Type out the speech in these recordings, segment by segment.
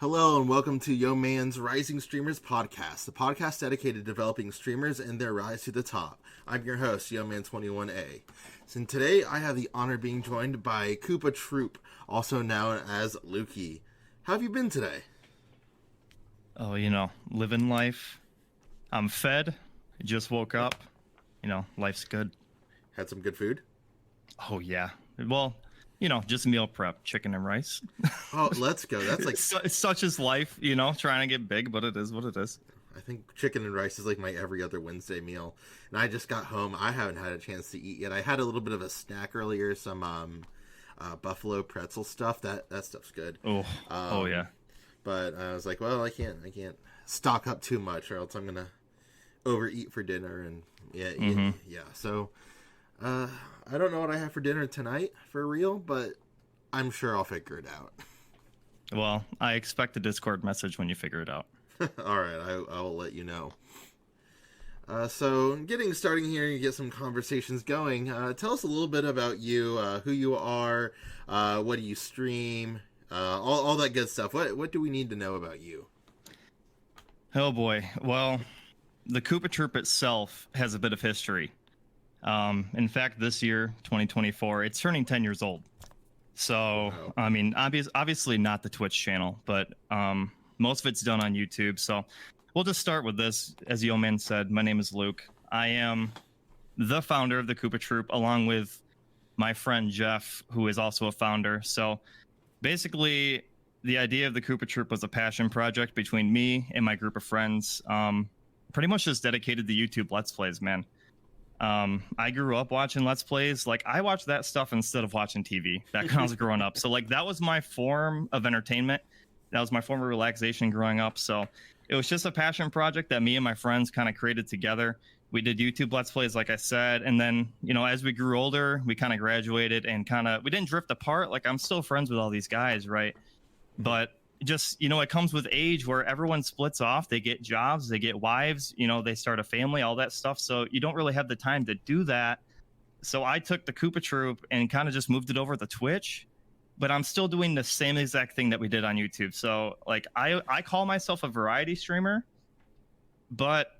Hello and welcome to Yoman's Rising Streamers Podcast, the podcast dedicated to developing streamers and their rise to the top. I'm your host, Yoman21A. So today I have the honor of being joined by KoopaTroupe, also known as Lukey. How have you been today? Oh, living life. I'm fed. I just woke up. Life's good. Had some good food? Oh, yeah. Well, just meal prep, chicken and rice. Oh, let's go. That's like... Such is life, trying to get big, but it is what it is. I think chicken and rice is like my every other Wednesday meal. And I just got home. I haven't had a chance to eat yet. I had a little bit of a snack earlier, some buffalo pretzel stuff. That stuff's good. Oh, yeah. But I was like, well, I can't stock up too much or else I'm going to overeat for dinner. And yeah. So I don't know what I have for dinner tonight for real, but I'm sure I'll figure it out. Well, I expect a Discord message when you figure it out. All right, I will let you know. So getting starting here and get some conversations going. Tell us a little bit about you, who you are, what do you stream, all that good stuff. What do we need to know about you? Oh boy. Well, the KoopaTroupe itself has a bit of history. In fact, this year, 2024, it's turning 10 years old. So, wow. I mean, obviously not the Twitch channel, but most of it's done on YouTube. So we'll just start with this. As Yoman said, my name is Luke. I am the founder of the KoopaTroupe, along with my friend Jeff, who is also a founder. So basically, the idea of the KoopaTroupe was a passion project between me and my group of friends. Pretty much just dedicated to YouTube Let's Plays, man. I grew up watching Let's Plays. Like, I watched that stuff instead of watching TV back when I was growing up. So, like, that was my form of entertainment. That was my form of relaxation growing up. So it was just a passion project that me and my friends kind of created together. We did YouTube Let's Plays, like I said. And then, as we grew older, we kind of graduated and we didn't drift apart. Like, I'm still friends with all these guys, right? But just, it comes with age where everyone splits off. They get jobs, they get wives, they start a family, all that stuff. So you don't really have the time to do that. So I took the KoopaTroupe and kind of just moved it over to Twitch, but I'm still doing the same exact thing that we did on YouTube. So like, I call myself a variety streamer, but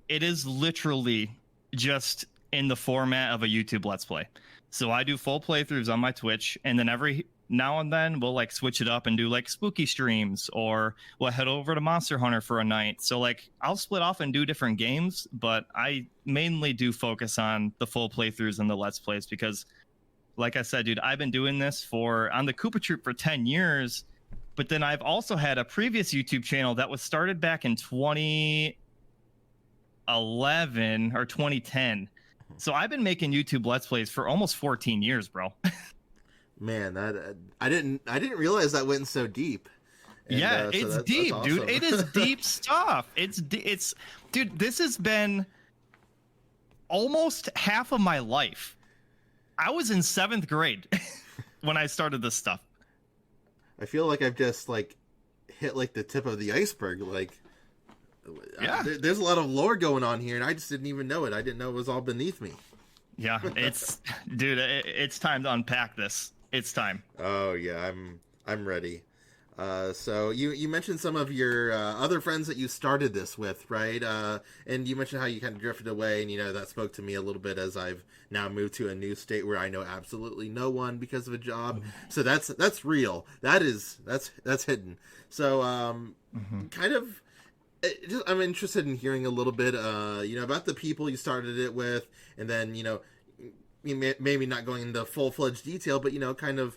it is literally just in the format of a YouTube Let's Play. So I do full playthroughs on my Twitch, and then every now and then we'll like switch it up and do like spooky streams, or we'll head over to Monster Hunter for a night. So like, I'll split off and do different games, but I mainly do focus on the full playthroughs and the Let's Plays because, like I said, dude, I've been doing this on the KoopaTroupe for 10 years, but then I've also had a previous YouTube channel that was started back in 2011 or 2010. So I've been making YouTube Let's Plays for almost 14 years, bro. Man, that I didn't realize that went so deep. And, yeah, it's deep, that's dude. awesome. It is deep stuff. It's dude. This has been almost half of my life. I was in 7th grade when I started this stuff. I feel like I've just like hit like the tip of the iceberg. Like, yeah, there's a lot of lore going on here, and I just didn't even know it. I didn't know it was all beneath me. Yeah, dude, it's time to unpack this. It's time. Oh yeah, I'm ready. So you mentioned some of your other friends that you started this with, right? And you mentioned how you kind of drifted away, and that spoke to me a little bit as I've now moved to a new state where I know absolutely no one because of a job. So that's real. That's hidden. So kind of. I'm interested in hearing a little bit, about the people you started it with, and then, maybe not going into full-fledged detail, but, kind of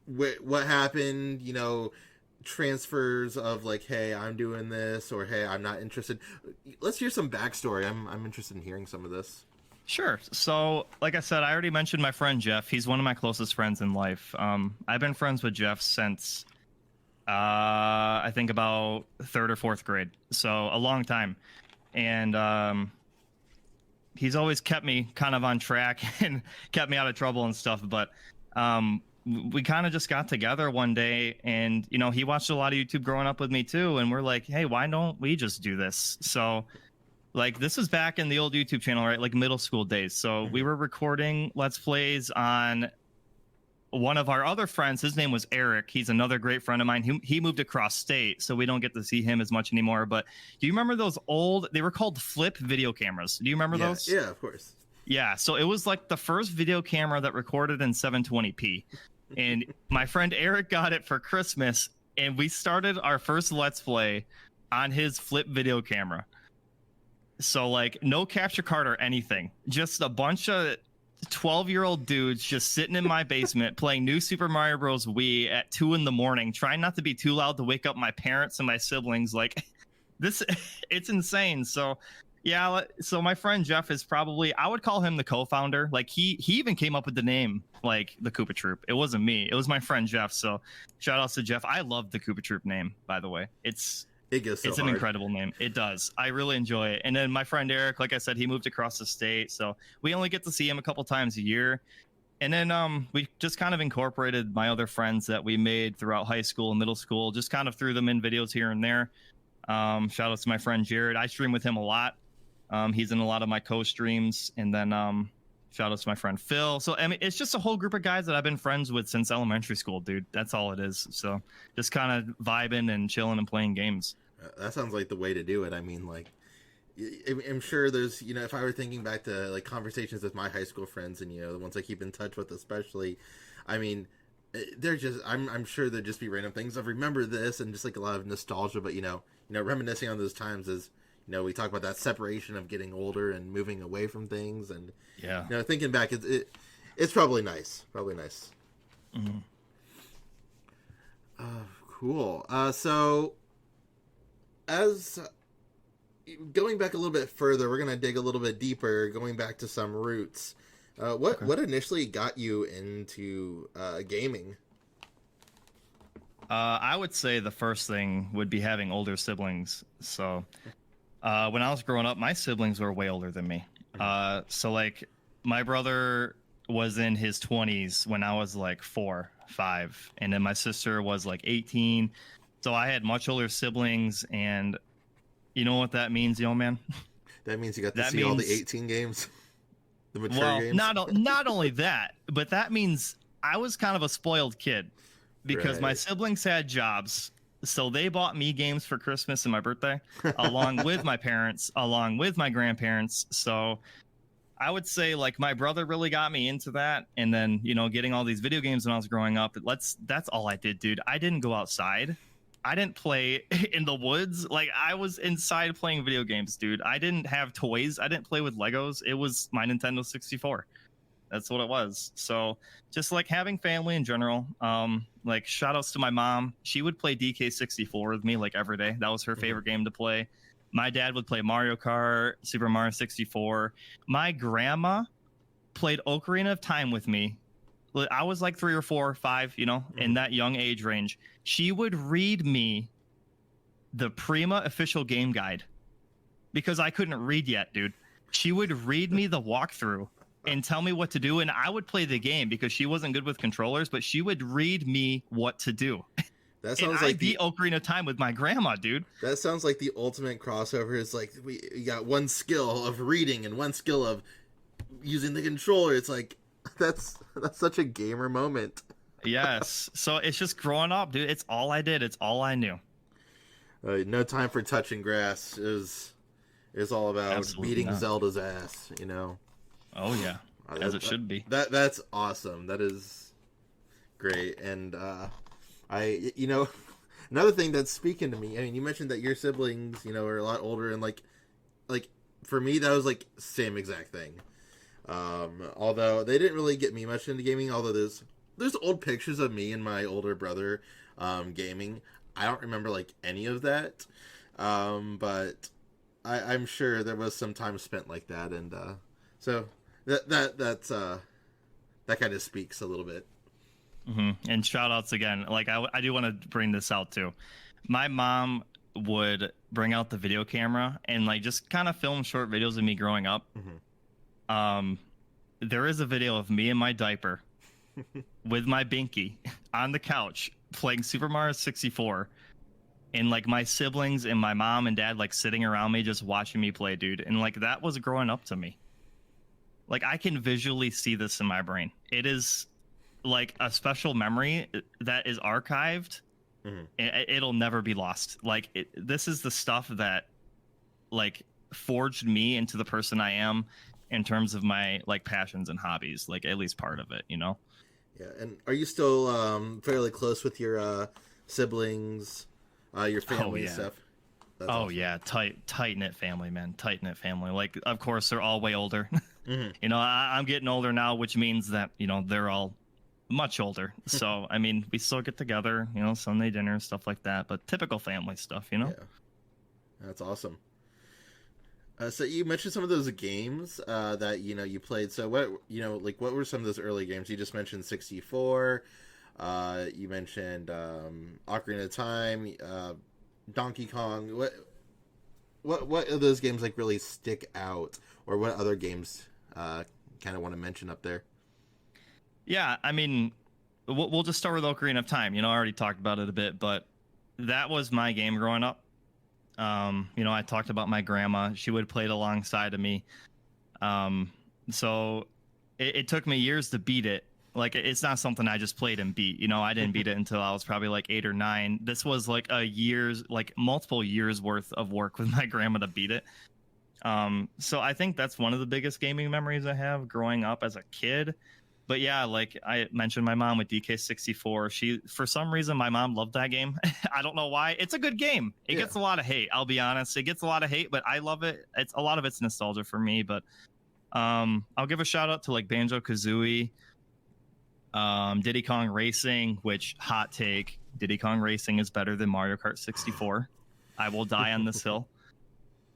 what happened, transfers of like, hey, I'm doing this, or hey, I'm not interested. Let's hear some backstory. I'm interested in hearing some of this. Sure. So, like I said, I already mentioned my friend Jeff. He's one of my closest friends in life. I've been friends with Jeff since... I think about 3rd or 4th grade. So a long time. And he's always kept me kind of on track and kept me out of trouble and stuff. But we kind of just got together one day, and, he watched a lot of YouTube growing up with me too. And we're like, hey, why don't we just do this? So like, this was back in the old YouTube channel, right? Like middle school days. So we were recording Let's Plays on one of our other friends, his name was Eric. He's another great friend of mine. He moved across state, so we don't get to see him as much anymore. But do you remember those old? They were called flip video cameras. Do you remember Yeah, those? yeah, of course. Yeah. So it was like the first video camera that recorded in 720p, and my friend Eric got it for Christmas, and we started our first Let's Play on his flip video camera. So like no capture card or anything, just a bunch of 12-year-old dudes just sitting in my basement playing New Super Mario Bros. Wii at 2 a.m, trying not to be too loud to wake up my parents and my siblings. Like this, it's insane. So yeah, so my friend Jeff is probably, I would call him the co-founder. Like he even came up with the name, like the KoopaTroupe. It wasn't me, it was my friend Jeff. So shout outs to Jeff. I love the KoopaTroupe name, by the way. It goes so it's an hard. incredible name. It does. I really enjoy it. And then my friend Eric, like I said, he moved across the state, so we only get to see him a couple times a year. And then we just kind of incorporated my other friends that we made throughout high school and middle school, just kind of threw them in videos here and there. Shout out to my friend Jared. I stream with him a lot. He's in a lot of my co-streams. And then shout out to my friend Phil. So I mean, it's just a whole group of guys that I've been friends with since elementary school, dude. That's all it is. So just kind of vibing and chilling and playing games. That sounds like the way to do it. I mean, like, I'm sure there's, if I were thinking back to like conversations with my high school friends and the ones I keep in touch with, especially, I mean, they're just, I'm sure there'd just be random things of remember this and just like a lot of nostalgia. But reminiscing on those times is, we talk about that separation of getting older and moving away from things, and yeah, thinking back, it's probably nice, Mm-hmm. Cool. So. As going back a little bit further, we're going to dig a little bit deeper, going back to some roots. What initially got you into gaming? I would say the first thing would be having older siblings. So when I was growing up, my siblings were way older than me. So like my brother was in his 20s when I was like 4, 5, and then my sister was like 18. So I had much older siblings, and you know what that means, man? That means you got to see all the 18 games, the mature games. Not only that, but that means I was kind of a spoiled kid because my siblings had jobs, so they bought me games for Christmas and my birthday, along with my parents, along with my grandparents. So I would say like my brother really got me into that, and then getting all these video games when I was growing up. That's all I did, dude. I didn't go outside. I didn't play in the woods. Like I was inside playing video games, dude. I didn't have toys. I didn't play with Legos. It was my Nintendo 64. That's what it was. So just like having family in general, like shout outs to my mom. She would play DK64 with me like every day. That was her favorite game to play. My dad would play Mario Kart, Super Mario 64. My grandma played Ocarina of Time with me. I was like 3 or 4 or 5, in that young age range. She would read me the Prima official game guide because I couldn't read yet, dude. She would read me the walkthrough and tell me what to do, and I would play the game because she wasn't good with controllers, but she would read me what to do. That sounds like the Ocarina of Time with my grandma, dude. That sounds like the ultimate crossover. Is like we got one skill of reading and one skill of using the controller. It's like that's such a gamer moment. Yes. So it's just growing up, dude. It's all I did. It's all I knew. No time for touching grass is all about Absolutely beating not. Zelda's ass. Oh yeah, as it should be. That's awesome. That is great. And another thing that's speaking to me. I mean, you mentioned that your siblings, are a lot older, and like for me, that was like same exact thing. Although they didn't really get me much into gaming. Although there's old pictures of me and my older brother gaming. I don't remember like any of that, but I'm sure there was some time spent like that, and so that kind of speaks a little bit. Mm-hmm. And shout outs again. Like I do want to bring this out too. My mom would bring out the video camera and like just kind of film short videos of me growing up. Mm-hmm. There is a video of me in my diaper with my binky on the couch playing Super Mario 64, and like my siblings and my mom and dad like sitting around me just watching me play, dude. And like that was growing up to me. Like I can visually see this in my brain. It is like a special memory that is archived. Hmm. It'll never be lost. Like this is the stuff that like forged me into the person I am in terms of my like passions and hobbies, like at least part of it, you know? Yeah, and are you still fairly close with your siblings, your Oh family and yeah. stuff? That's Oh awesome. yeah, tight knit family, man. Tight knit family. Like, of course, they're all way older. Hmm. You know, I'm getting older now, which means that they're all much older. So I mean, we still get together, Sunday dinner, stuff like that. But typical family stuff. Yeah, that's awesome. So you mentioned some of those games that you played. So what were some of those early games? You just mentioned 64. You mentioned Ocarina of Time, Donkey Kong. What of those games like really stick out, or what other games kind of want to mention up there? Yeah, I mean, we'll just start with Ocarina of Time. I already talked about it a bit, but that was my game growing up. I talked about my grandma. She would play it alongside of me. Um, so it took me years to beat it. Like it's not something I just played and beat. I didn't beat it until I was probably like 8 or 9. This was like multiple years worth of work with my grandma to beat it. So I think that's one of the biggest gaming memories I have growing up as a kid. But yeah, like I mentioned, my mom with DK64. For some reason, my mom loved that game. I don't know why. It's a good game. It Yeah. gets a lot of hate. I'll be honest. It gets a lot of hate, but I love it. It's a lot of it's nostalgia for me. But I'll give a shout out to like Banjo Kazooie, Diddy Kong Racing. Which hot take? Diddy Kong Racing is better than Mario Kart 64. I will die on this hill.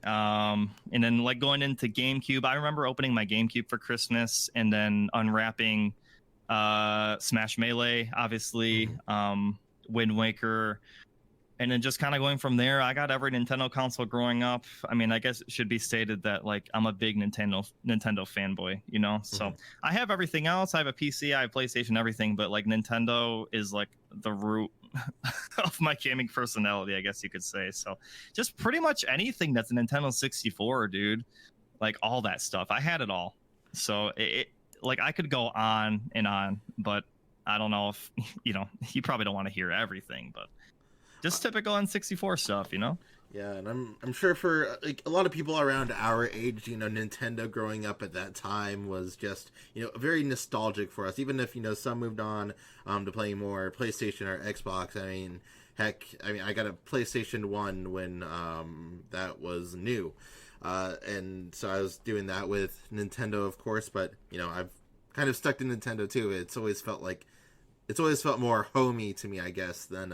And then like going into GameCube, I remember opening my GameCube for Christmas and then unwrapping Smash Melee, obviously, Wind Waker, and then just kind of going from there. I got every Nintendo console growing up. I mean, I guess it should be stated that like I'm a big Nintendo fanboy, So I have everything else. I have a PC, I have PlayStation, everything, but like Nintendo is like the root of my gaming personality, I guess you could say. So just pretty much anything that's a Nintendo 64, dude. Like all that stuff. I had it all. So like I could go on and on, but I don't know if you probably don't want to hear everything, but just typical N64 stuff. Yeah, and I'm sure for like a lot of people around our age, Nintendo growing up at that time was just very nostalgic for us. Even if some moved on to playing more PlayStation or Xbox. I mean, heck, I got a PlayStation 1 when that was new, and so I was doing that with Nintendo, of course. But I've kind of stuck to Nintendo too. It's always felt more homey to me, I guess, than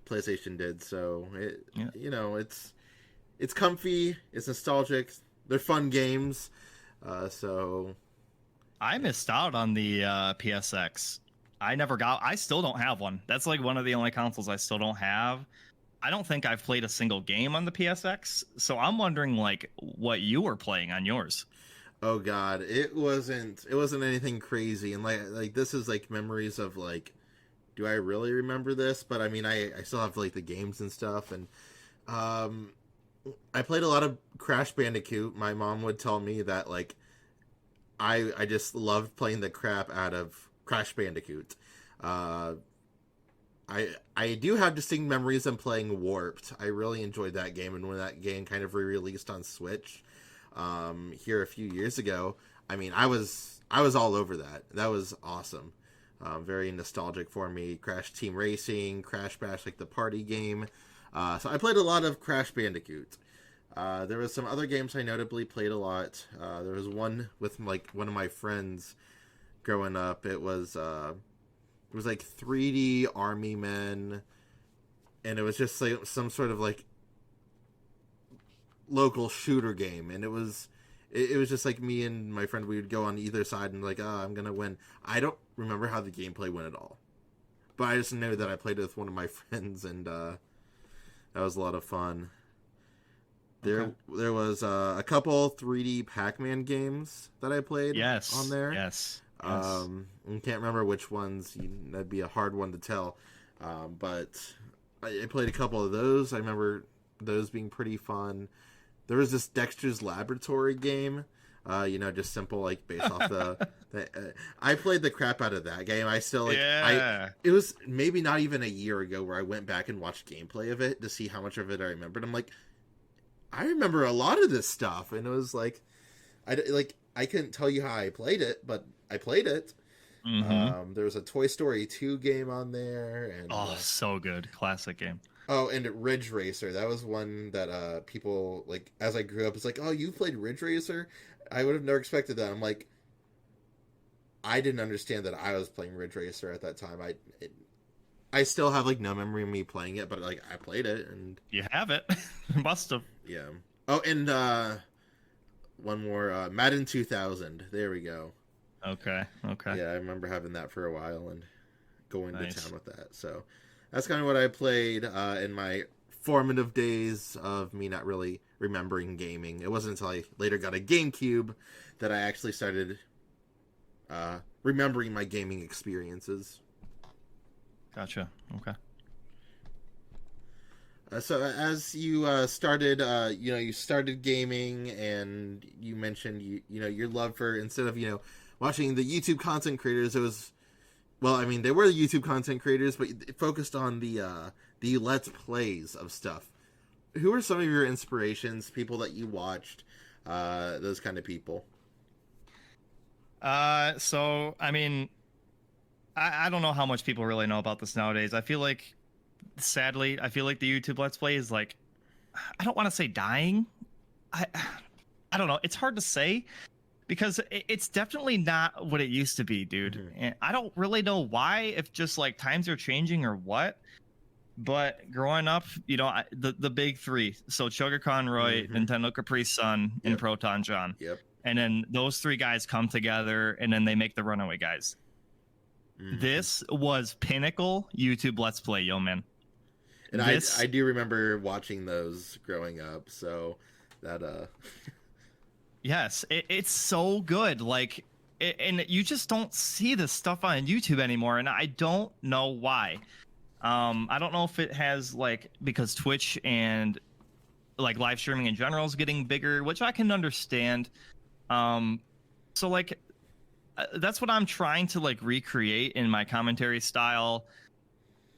PlayStation did. So Yeah. it's comfy, it's nostalgic, they're fun games. So I missed out on the PSX. I still don't have one. That's like one of the only consoles I still don't have. I don't think I've played a single game on the PSX. So I'm wondering like what you were playing on yours. oh god, it wasn't anything crazy, and like this is like memories of like, do I really remember this? But I mean, I still have like the games and stuff, and um I played a lot of Crash Bandicoot. My mom would tell me that like I just loved playing the crap out of Crash Bandicoot. Uh, I do have distinct memories of playing Warped. I really enjoyed that game, and when that game kind of re-released on Switch here a few years ago, I mean, I was all over that. That was awesome. Very nostalgic for me. Crash Team Racing, Crash Bash, like the party game. So I played a lot of Crash Bandicoot. There was some other games I notably played a lot. There was one with like one of my friends growing up. It was like 3D Army Men, and it was just like some sort of like local shooter game, and it was just like me and my friend. We would go on either side and like, I'm gonna win. I don't remember how the gameplay went at all, but I just know that I played it with one of my friends, and that was a lot of fun. There was a couple 3D Pac-Man games that I played on there. Yes. I can't remember which ones. That'd be a hard one to tell. But I played a couple of those. I remember those being pretty fun. There was this Dexter's Laboratory game. Just simple like based off I played the crap out of that game. I still like Yeah. it was maybe not even a year ago where I went back and watched gameplay of it to see how much of it I remembered. I'm like, I remember a lot of this stuff, and it was like I couldn't tell you how I played it, but I played it. Mm-hmm. There was a Toy Story 2 game on there, and So good. Classic game. oh, and Ridge Racer. That was one that people like as I grew up. It's like, oh, you played Ridge Racer? I would have never expected that. I'm like, I didn't understand that I was playing Ridge Racer at that time. I still have like no memory of me playing it, but like I played it, and You have it. Must have. yeah. Oh, and one more Madden 2000. There we go. Okay. Yeah, I remember having that for a while and going Nice. to town with that. So that's kind of what I played in my formative days of me not really remembering gaming. It wasn't until I later got a GameCube that I actually started remembering my gaming experiences. Gotcha. Okay. So as you started, you started gaming, and you mentioned your love for, instead of watching the YouTube content creators, it was, well, I mean, they were the YouTube content creators, but it focused on the Let's Plays of stuff. Who are some of your inspirations? People that you watched, those kind of people. So I mean, I don't know how much people really know about this nowadays. I feel like, sadly, the YouTube Let's Play is like, I don't want to say dying. I don't know. It's hard to say because it's definitely not what it used to be, dude. Mm-hmm. And I don't really know why, if just like times are changing or what. But growing up, the big three. So Sugar Conroy, Mm-hmm. Nintendo Capri Sun, and Yep. Proton John. Yep. And then those three guys come together, and then they make the Runaway Guys. Mm-hmm. This was pinnacle YouTube Let's Play, yo, man. And I do remember watching those growing up, so that Yes, it's so good. Like, and you just don't see this stuff on YouTube anymore, and I don't know why. I don't know if it has like because Twitch and like live streaming in general is getting bigger, which I can understand. So like that's what I'm trying to like recreate in my commentary style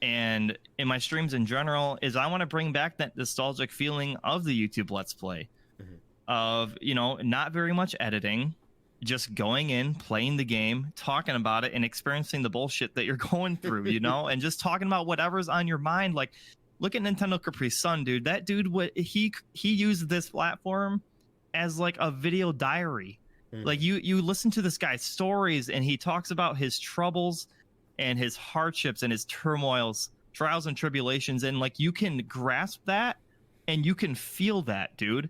and in my streams in general, is I want to bring back that nostalgic feeling of the YouTube Let's Play. Mm-hmm. Of, not very much editing, just going in, playing the game, talking about it, and experiencing the bullshit that you're going through, and just talking about whatever's on your mind. Like, look at Nintendo Capri Sun, dude. That dude, he used this platform as like a video diary. Mm-hmm. Like, you listen to this guy's stories, and he talks about his troubles and his hardships and his turmoils, trials and tribulations, and like you can grasp that and you can feel that, dude.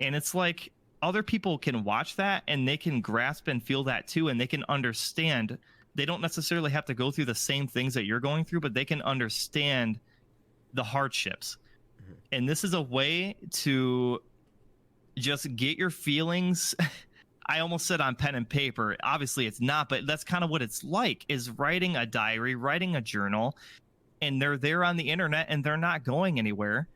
And it's like other people can watch that and they can grasp and feel that too, and they can understand. They don't necessarily have to go through the same things that you're going through, but they can understand the hardships. Mm-hmm. And this is a way to just get your feelings I almost said on pen and paper. Obviously it's not, but that's kind of what it's like, is writing a diary, writing a journal, and they're there on the internet and they're not going anywhere.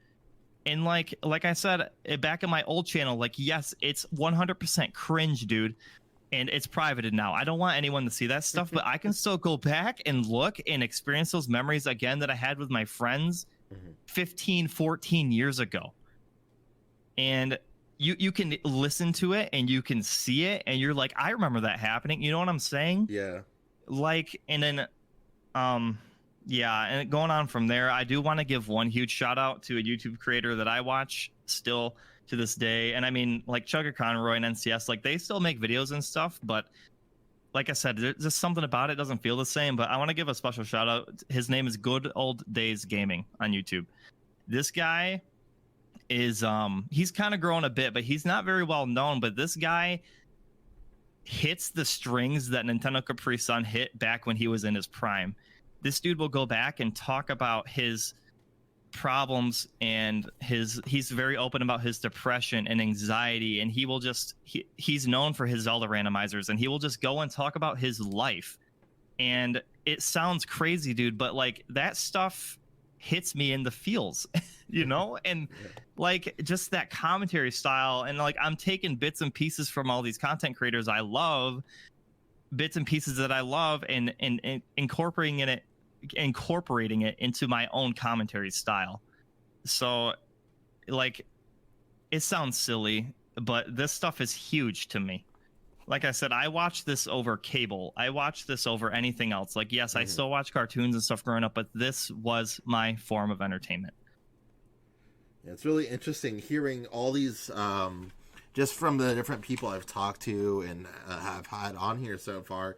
And like I said back in my old channel, like, yes, it's 100% cringe, dude. And it's privated now. I don't want anyone to see that stuff, but I can still go back and look and experience those memories again that I had with my friends 15, 14 years ago. And you can listen to it and you can see it and you're like, I remember that happening. You know what I'm saying? Yeah. Like, and then, yeah, and going on from there, I do want to give one huge shout out to a YouTube creator that I watch still to this day. And I mean, like Chugga Conroy and NCS, like they still make videos and stuff, but like I said, there's just something about it doesn't feel the same. But I want to give a special shout out. His name is Good Old Days Gaming on YouTube. This guy is he's kind of grown a bit, but he's not very well known. But this guy hits the strings that Nintendo Capri Sun hit back when he was in his prime. This dude will go back and talk about his problems, and he's very open about his depression and anxiety, and he will just he's known for his Zelda randomizers, and he will just go and talk about his life. And it sounds crazy, dude, but like that stuff hits me in the feels, and Yeah. like just that commentary style. And like I'm taking bits and pieces from all these content creators I love, bits and pieces that I love, and incorporating it into my own commentary style. So like it sounds silly, but this stuff is huge to me. Like I said, I watched this over cable. I watched this over anything else. Like, yes, I still watch cartoons and stuff growing up, but this was my form of entertainment. Yeah, it's really interesting hearing all these, just from the different people I've talked to and have had on here so far,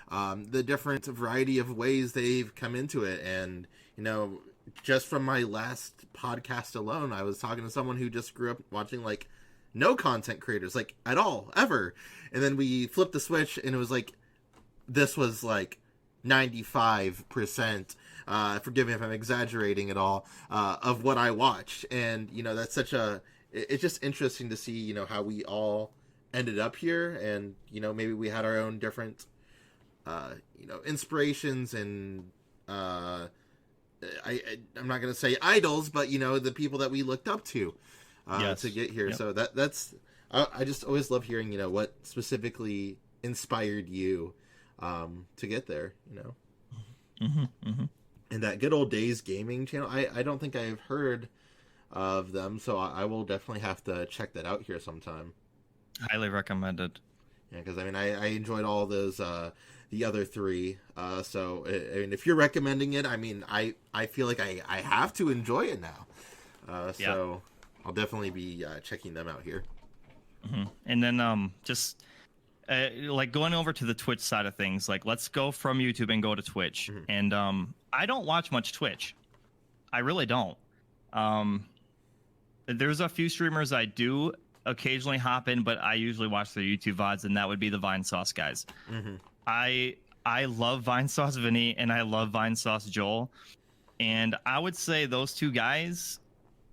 the different variety of ways they've come into it. And, just from my last podcast alone, I was talking to someone who just grew up watching, like, no content creators, like, at all, ever. And then we flipped the switch, and it was like, this was, like, 95%, forgive me if I'm exaggerating at all, of what I watched. And, that's it's just interesting to see, how we all ended up here. And, maybe we had our own different, inspirations and, I'm not going to say idols, but, the people that we looked up to, Yes. to get here. Yep. So that's, I just always love hearing, what specifically inspired you, to get there, And that Good Old Days Gaming channel, I don't think I've heard of them, so I will definitely have to check that out here sometime. Highly recommended. Yeah, because I enjoyed all those, the other three. So I mean, if you're recommending it, I mean, I feel like I have to enjoy it now. So I'll definitely be checking them out here. And then just like going over to the Twitch side of things, like let's go from YouTube and go to Twitch. And I don't watch much Twitch. I really don't. There's a few streamers I do occasionally hop in, but I usually watch their YouTube VODs, and that would be the Vine Sauce guys. I love Vine Sauce Vinny, and I love Vine Sauce Joel. And I would say those two guys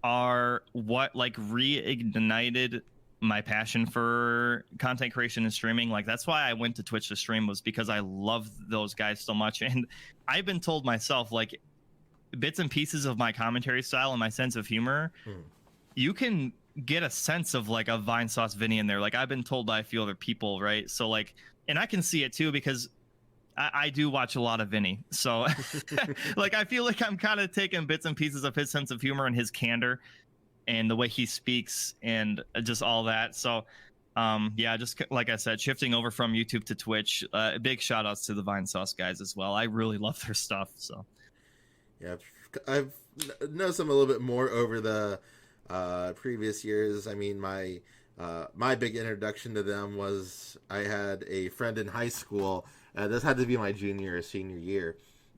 are what like reignited my passion for content creation and streaming. Like that's why I went to Twitch to stream, was because I love those guys so much. And I've been told myself, like, bits and pieces of my commentary style and my sense of humor, you can get a sense of like a Vine Sauce Vinny in there. Like I've been told by a few other people, right? So like, and I can see it too, because I do watch a lot of Vinny. So like, I feel like I'm kind of taking bits and pieces of his sense of humor and his candor and the way he speaks and just all that. So yeah, just like I said, shifting over from YouTube to Twitch, big shout outs to the Vine Sauce guys as well. I really love their stuff. So yeah, I've noticed them a little bit more over the previous years. I mean, my big introduction to them was I had a friend in high school. This had to be my junior or senior year,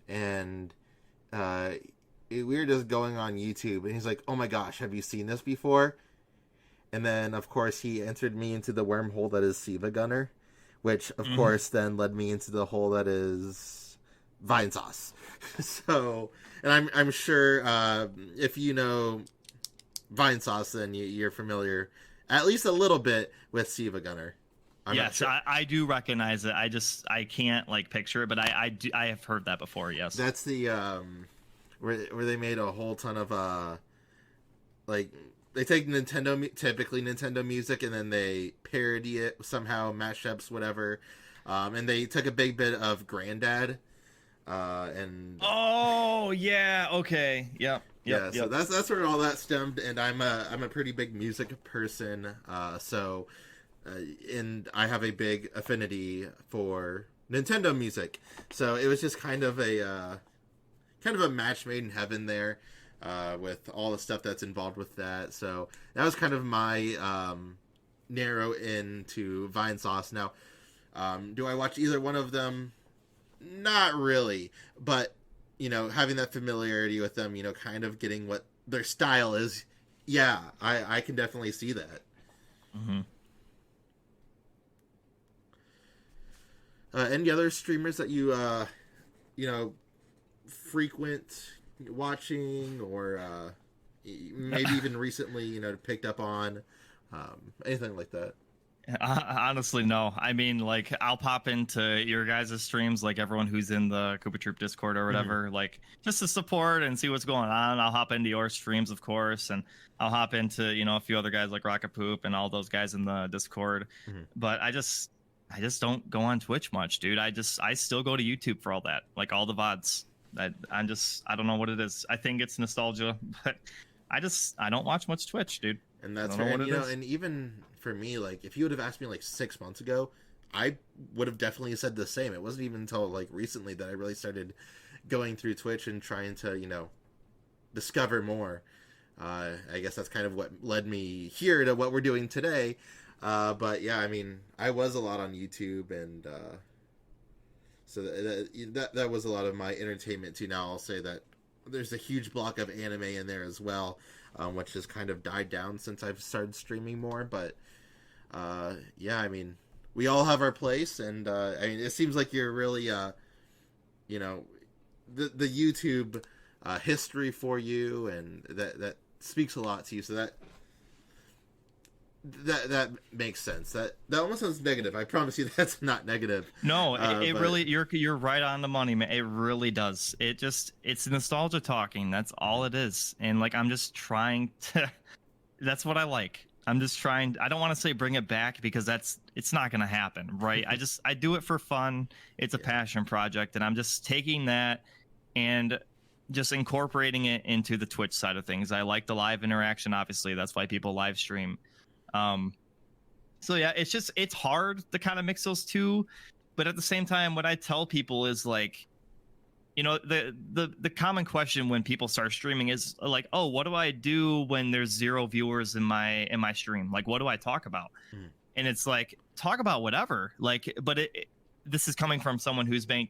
and we were just going on YouTube, and he's like, "Oh my gosh, have you seen this before?" And then, of course, he entered me into the wormhole that is Siva Gunner, which, of course, then led me into the hole that is Vine Sauce. So, and I'm sure if you know Vine Sauce, then you're familiar at least a little bit with Siva Gunner. Yes, sure. I do recognize it. I can't like picture it, but I have heard that before. Yes, that's the where they made a whole ton of like they take typically Nintendo music, and then they parody it somehow, mashups, whatever. And they took a big bit of Granddad. And oh yeah, okay, yep. So that's where all that stemmed, and I'm a pretty big music person, so and I have a big affinity for Nintendo music, so it was just kind of a match made in heaven there, with all the stuff that's involved with that. So that was kind of my narrow into Vine Sauce. Now, do I watch either one of them? Not really, but having that familiarity with them, kind of getting what their style is, yeah, I can definitely see that. Any other streamers that you frequent watching, or maybe even recently picked up on, anything like that? Honestly, no. I mean, like, I'll pop into your guys' streams, like everyone who's in the KoopaTroupe Discord or Hmm. whatever, like just to support and see what's going on. I'll hop into your streams, of course, and I'll hop into, a few other guys like Rocket Poop and all those guys in the Discord. Hmm. But I just don't go on Twitch much, dude. I still go to YouTube for all that, like all the VODs. I don't know what it is. I think it's nostalgia, but I don't watch much Twitch, dude. And I that's don't know fair. what And it is. and even for me, like if you would have asked me like 6 months ago, I would have definitely said the same. It wasn't even until like recently that I really started going through Twitch and trying to discover more. I guess that's kind of what led me here to what we're doing today. But yeah, I mean, I was a lot on YouTube, and so that was a lot of my entertainment too. Now I'll say that there's a huge block of anime in there as well, which has kind of died down since I've started streaming more. But yeah, I mean, we all have our place, and I mean, it seems like you're really, you know, the YouTube history for you, and that speaks a lot to you. So that makes sense. That almost sounds negative. I promise you, that's not negative. No, it But really you're right on the money, man. It really does. It's nostalgia talking. That's all it is. And like I'm just trying to that's what I like. I'm just trying I don't want to say bring it back because it's not going to happen, right? I do it for fun. It's a yeah. passion project and I'm just taking that and just incorporating it into the Twitch side of things. I like the live interaction obviously. That's why people live stream. Um so yeah, it's hard to kind of mix those two, but at the same time, what I tell people is like, the common question when people start streaming is like, oh, what do I do when there's 0 viewers in my stream? Like, what do I talk about? Mhm. And it's like talk about whatever. Like, but this is coming from someone who's been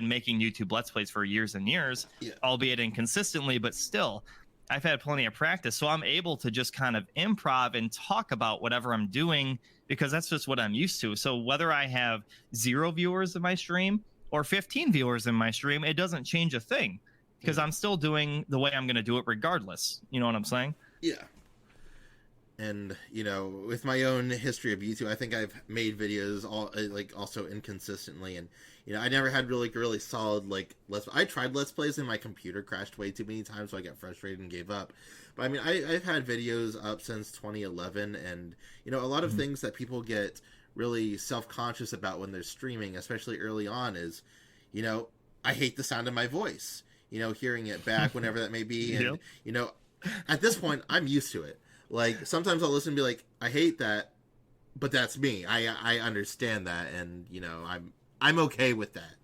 making YouTube Let's Plays for years and years, Yeah. albeit inconsistently, but still. I've had plenty of practice, so I'm able to just kind of improv and talk about whatever I'm doing because that's just what I'm used to. So whether I have 0 viewers in my stream or 15 viewers in my stream, it doesn't change a thing because Mhm. I'm still doing the way I'm going to do it regardless. You know what I'm saying? Yeah. And with my own history of YouTube, I think I've made videos all like also inconsistently, and I never had really solid like I tried Let's Plays and my computer crashed way too many times, so I got frustrated and gave up. But I mean, I've had videos up since 2011, and a lot of Mhm. things that people get really self-conscious about when they're streaming, especially early on, is I hate the sound of my voice. Hearing it back whenever that may be, and Yep. at this point, I'm used to it. Like sometimes I'll listen and be like, I hate that, but that's me. I understand that, and I'm okay with that.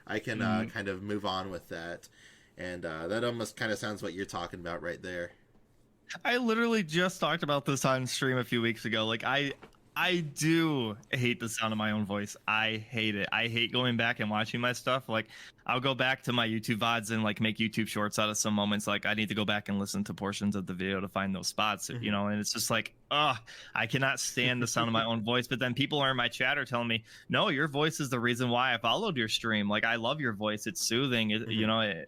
I can Mhm. kind of move on with that, and that almost kind of sounds what you're talking about right there. I literally just talked about this on stream a few weeks ago. Like I do hate the sound of my own voice. I hate it. I hate going back and watching my stuff. Like I'll go back to my YouTube VODs and like make YouTube shorts out of some moments. Like I need to go back and listen to portions of the video to find those spots, Hmm. and it's just like, I cannot stand the sound of my own voice. But then people are in my chat are telling me, no, your voice is the reason why I followed your stream. Like I love your voice. It's soothing. Hmm.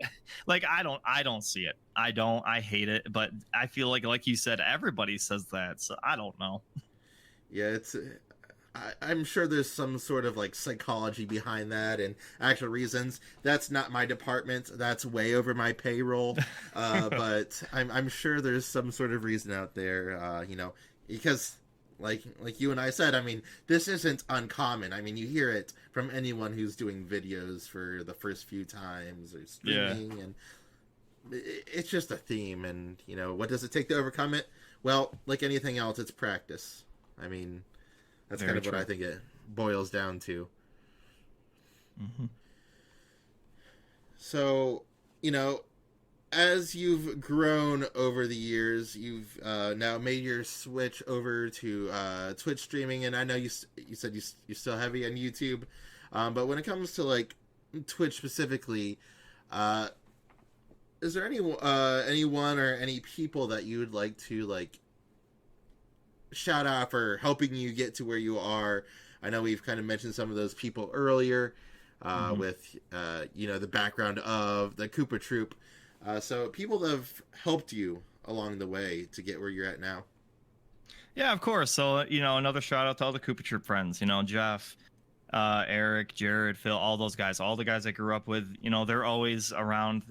Like I don't see it. I hate it. But I feel like you said, everybody says that. So I don't know. Yeah, it's. I'm sure there's some sort of like psychology behind that and actual reasons. That's not my department. That's way over my payroll. But I'm sure there's some sort of reason out there. Because like you and I said, I mean, this isn't uncommon. I mean, you hear it from anyone who's doing videos for the first few times or Yeah. streaming, and it's just a theme. And what does it take to overcome it? Well, like anything else, it's practice. I mean, that's Very kind of what true. I think it boils down to. Hmm. So, as you've grown over the years, you've now made your switch over to Twitch streaming, and I know you said you're still heavy on YouTube, but when it comes to like Twitch specifically, uh, is there anyone or any people that you would like to like shout out for helping you get to where you are? I know we've kind of mentioned some of those people earlier, Hmm. with the background of the KoopaTroupe. So people that have helped you along the way to get where you're at now. Yeah, of course. So, another shout out to all the Koopa Troop friends, Jeff, Eric, Jared, Phil, all those guys, all the guys I grew up with, they're always around.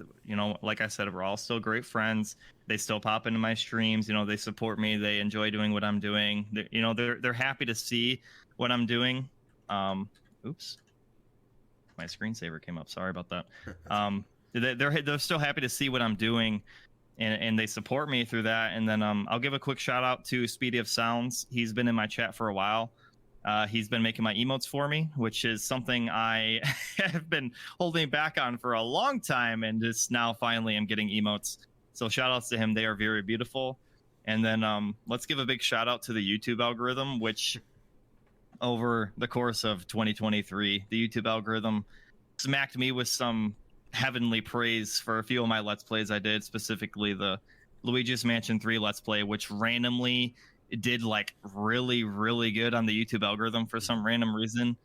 Like I said, we're all still great friends. They still pop into my streams. They support me. They enjoy doing what I'm doing. They're happy to see what I'm doing. Oops, my screensaver came up. Sorry about that. They're still happy to see what I'm doing. And they support me through that. And then I'll give a quick shout out to Speedy of Sounds. He's been in my chat for a while. He's been making my emotes for me, which is something I have been holding back on for a long time, and just now finally I'm getting emotes. So shout outs to him. They are very beautiful. And then let's give a big shout out to the YouTube algorithm, which over the course of 2023, the YouTube algorithm smacked me with some heavenly praise for a few of my Let's Plays I did, specifically the Luigi's Mansion 3 Let's Play, which randomly did like really, really good on the YouTube algorithm for some random reason.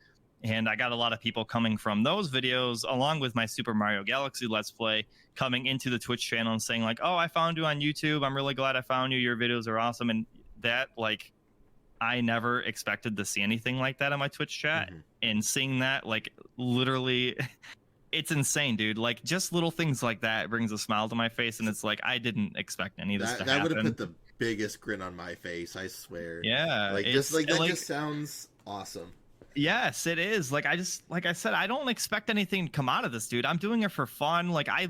And I got a lot of people coming from those videos, along with my Super Mario Galaxy Let's Play, coming into the Twitch channel and saying like, oh, I found you on YouTube. I'm really glad I found you. Your videos are awesome. And that, like, I never expected to see anything like that on my Twitch chat. And seeing that, like, literally... It's insane, dude. Like, just little things like that brings a smile to my face, and it's like I didn't expect any of this to happen. That would have put the biggest grin on my face, I swear. Yeah, like that just sounds awesome. Yes, it is. Like I said, I don't expect anything to come out of this, dude. I'm doing it for fun. Like I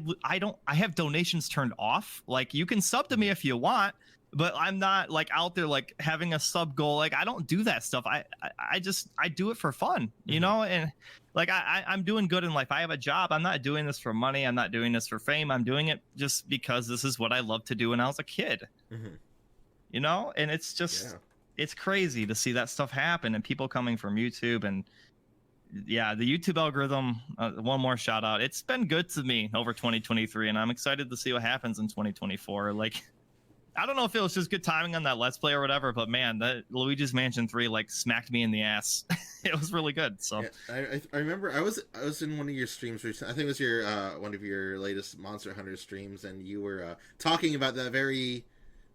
have donations turned off. Like you can sub to me if you want, but I'm not like out there like having a sub goal. Like I don't do that stuff. I do it for fun, and like I'm doing good in life. I have a job. I'm not doing this for money. I'm not doing this for fame. I'm doing it just because this is what I loved to do when I was a kid. And it's just it's crazy to see that stuff happen and people coming from YouTube. And yeah, the YouTube algorithm, one more shout out. It's been good to me over 2023, and I'm excited to see what happens in 2024. Like, I don't know if it was just good timing on that Let's Play or whatever, but man, that Luigi's Mansion 3 like smacked me in the ass. It was really good. So I remember I was in one of your streams recently. I think it was your one of your latest Monster Hunter streams, and you were talking about that very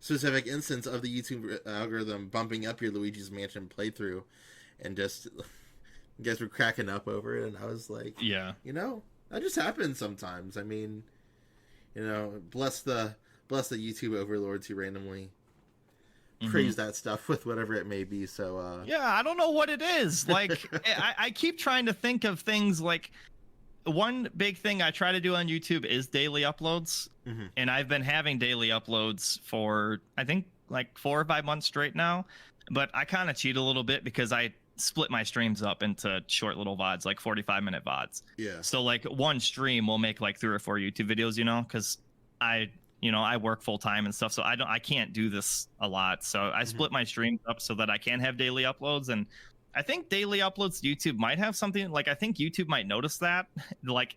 specific instance of the YouTube algorithm bumping up your Luigi's Mansion playthrough, and just you guys were cracking up over it, and I was like, yeah, that just happens sometimes. I mean, bless the YouTube overlords who randomly praise that stuff with whatever it may be. So yeah, I don't know what it is. Like I keep trying to think of things. Like one big thing I try to do on YouTube is daily uploads, and I've been having daily uploads for I think like 4 or 5 months straight now. But I kind of cheat a little bit because I split my streams up into short little VODs, like 45-minute VODs. Yeah. So like one stream will make like 3 or 4 YouTube videos, because I work full time and stuff, so I can't do this a lot. So I split my streams up so that I can have daily uploads. And I think daily uploads to YouTube might have something like, I think YouTube might notice that. Like,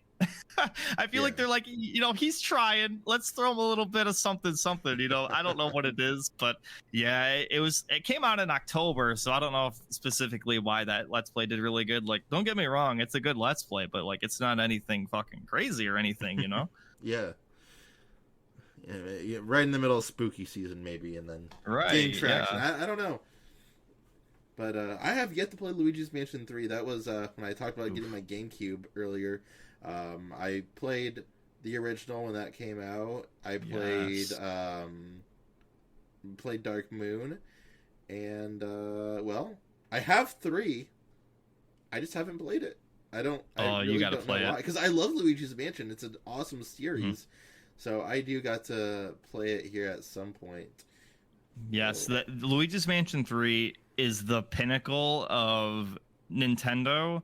I feel like they're like, he's trying. Let's throw him a little bit of something. I don't know what it is, but yeah, it came out in October, so I don't know specifically why that Let's Play did really good. Like, don't get me wrong, it's a good Let's Play, but like, it's not anything fucking crazy or anything, Yeah. Yeah, right in the middle of spooky season, maybe, and then gain traction. Yeah. I don't know, but I have yet to play Luigi's Mansion 3. That was when I talked about getting my GameCube earlier. I played the original when that came out. I played played Dark Moon, and I have 3. I just haven't played it. I really you gotta don't play know it why, because I love Luigi's Mansion. It's an awesome series. So I do got to play it here at some point. Yes, the Luigi's Mansion 3 is the pinnacle of Nintendo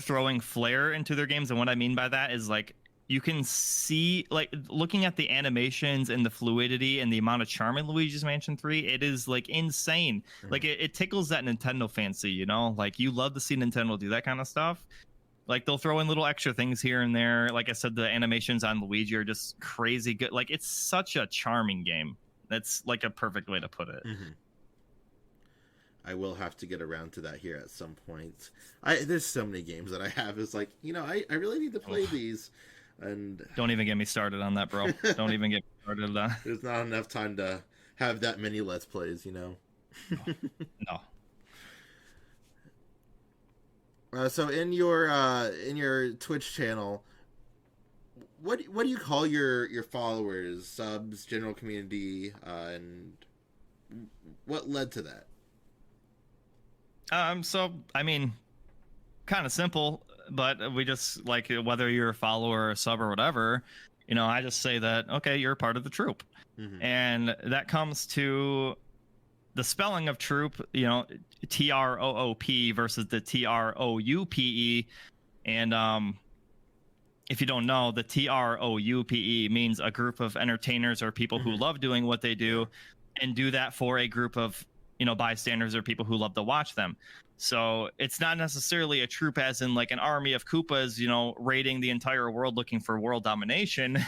throwing flair into their games. And what I mean by that is, like, you can see, like, looking at the animations and the fluidity and the amount of charm in Luigi's Mansion 3, it is, like, insane. Like, it tickles that Nintendo fancy, Like, you love to see Nintendo do that kind of stuff. Like, they'll throw in little extra things here and there. Like I said, the animations on Luigi are just crazy good. Like, it's such a charming game. That's like a perfect way to put it. I will have to get around to that here at some point. There's so many games that I have. It's like, I really need to play these. And don't even get me started on that, bro. Don't even get me started on that. There's not enough time to have that many Let's Plays, No. So in your Twitch channel, what do you call your followers, subs, general community, and what led to that? So I mean, kind of simple, but we just like whether you're a follower or a sub or whatever, I just say that okay, you're a part of the troop, Mm-hmm. and that comes to the spelling of troop, TROOP versus the TROUPE, and if you don't know, the TROUPE means a group of entertainers or people who love doing what they do, and do that for a group of bystanders or people who love to watch them. So it's not necessarily a troop as in like an army of Koopas, raiding the entire world looking for world domination.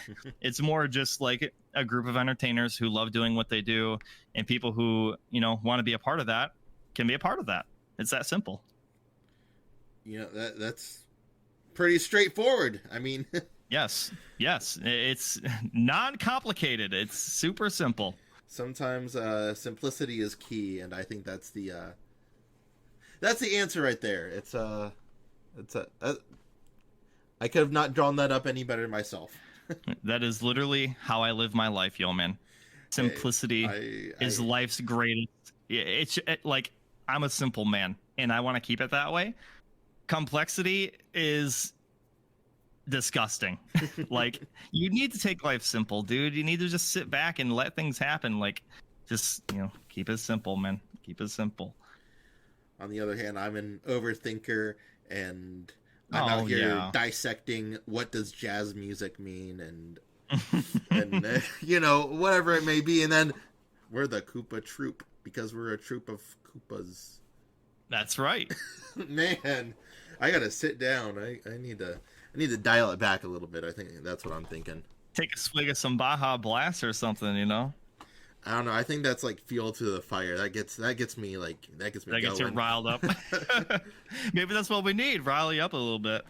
It's more just like a group of entertainers who love doing what they do, and people who, want to be a part of that can be a part of that. It's that simple. That's pretty straightforward. I mean, Yes. It's non-complicated. It's super simple. sometimes simplicity is key, and I think that's the answer right there. I could have not drawn that up any better myself. That is literally how I live my life, Yeoman. Simplicity is life's greatest. It's like I'm a simple man, and I want to keep it that way. Complexity is disgusting. Like, you need to take life simple, dude. You need to just sit back and let things happen. Like, just keep it simple, man. Keep it simple. On the other hand, I'm an overthinker, and I'm out here dissecting what does jazz music mean, and whatever it may be. And then we're the KoopaTroupe because we're a troop of Koopas. That's right. Man, I gotta sit down. I need to dial it back a little bit. I think that's what I'm thinking. Take a swig of some Baja Blast or something, I don't know. I think that's like fuel to the fire. That gets me going. That gets you riled up. Maybe that's what we need. Rile you up a little bit.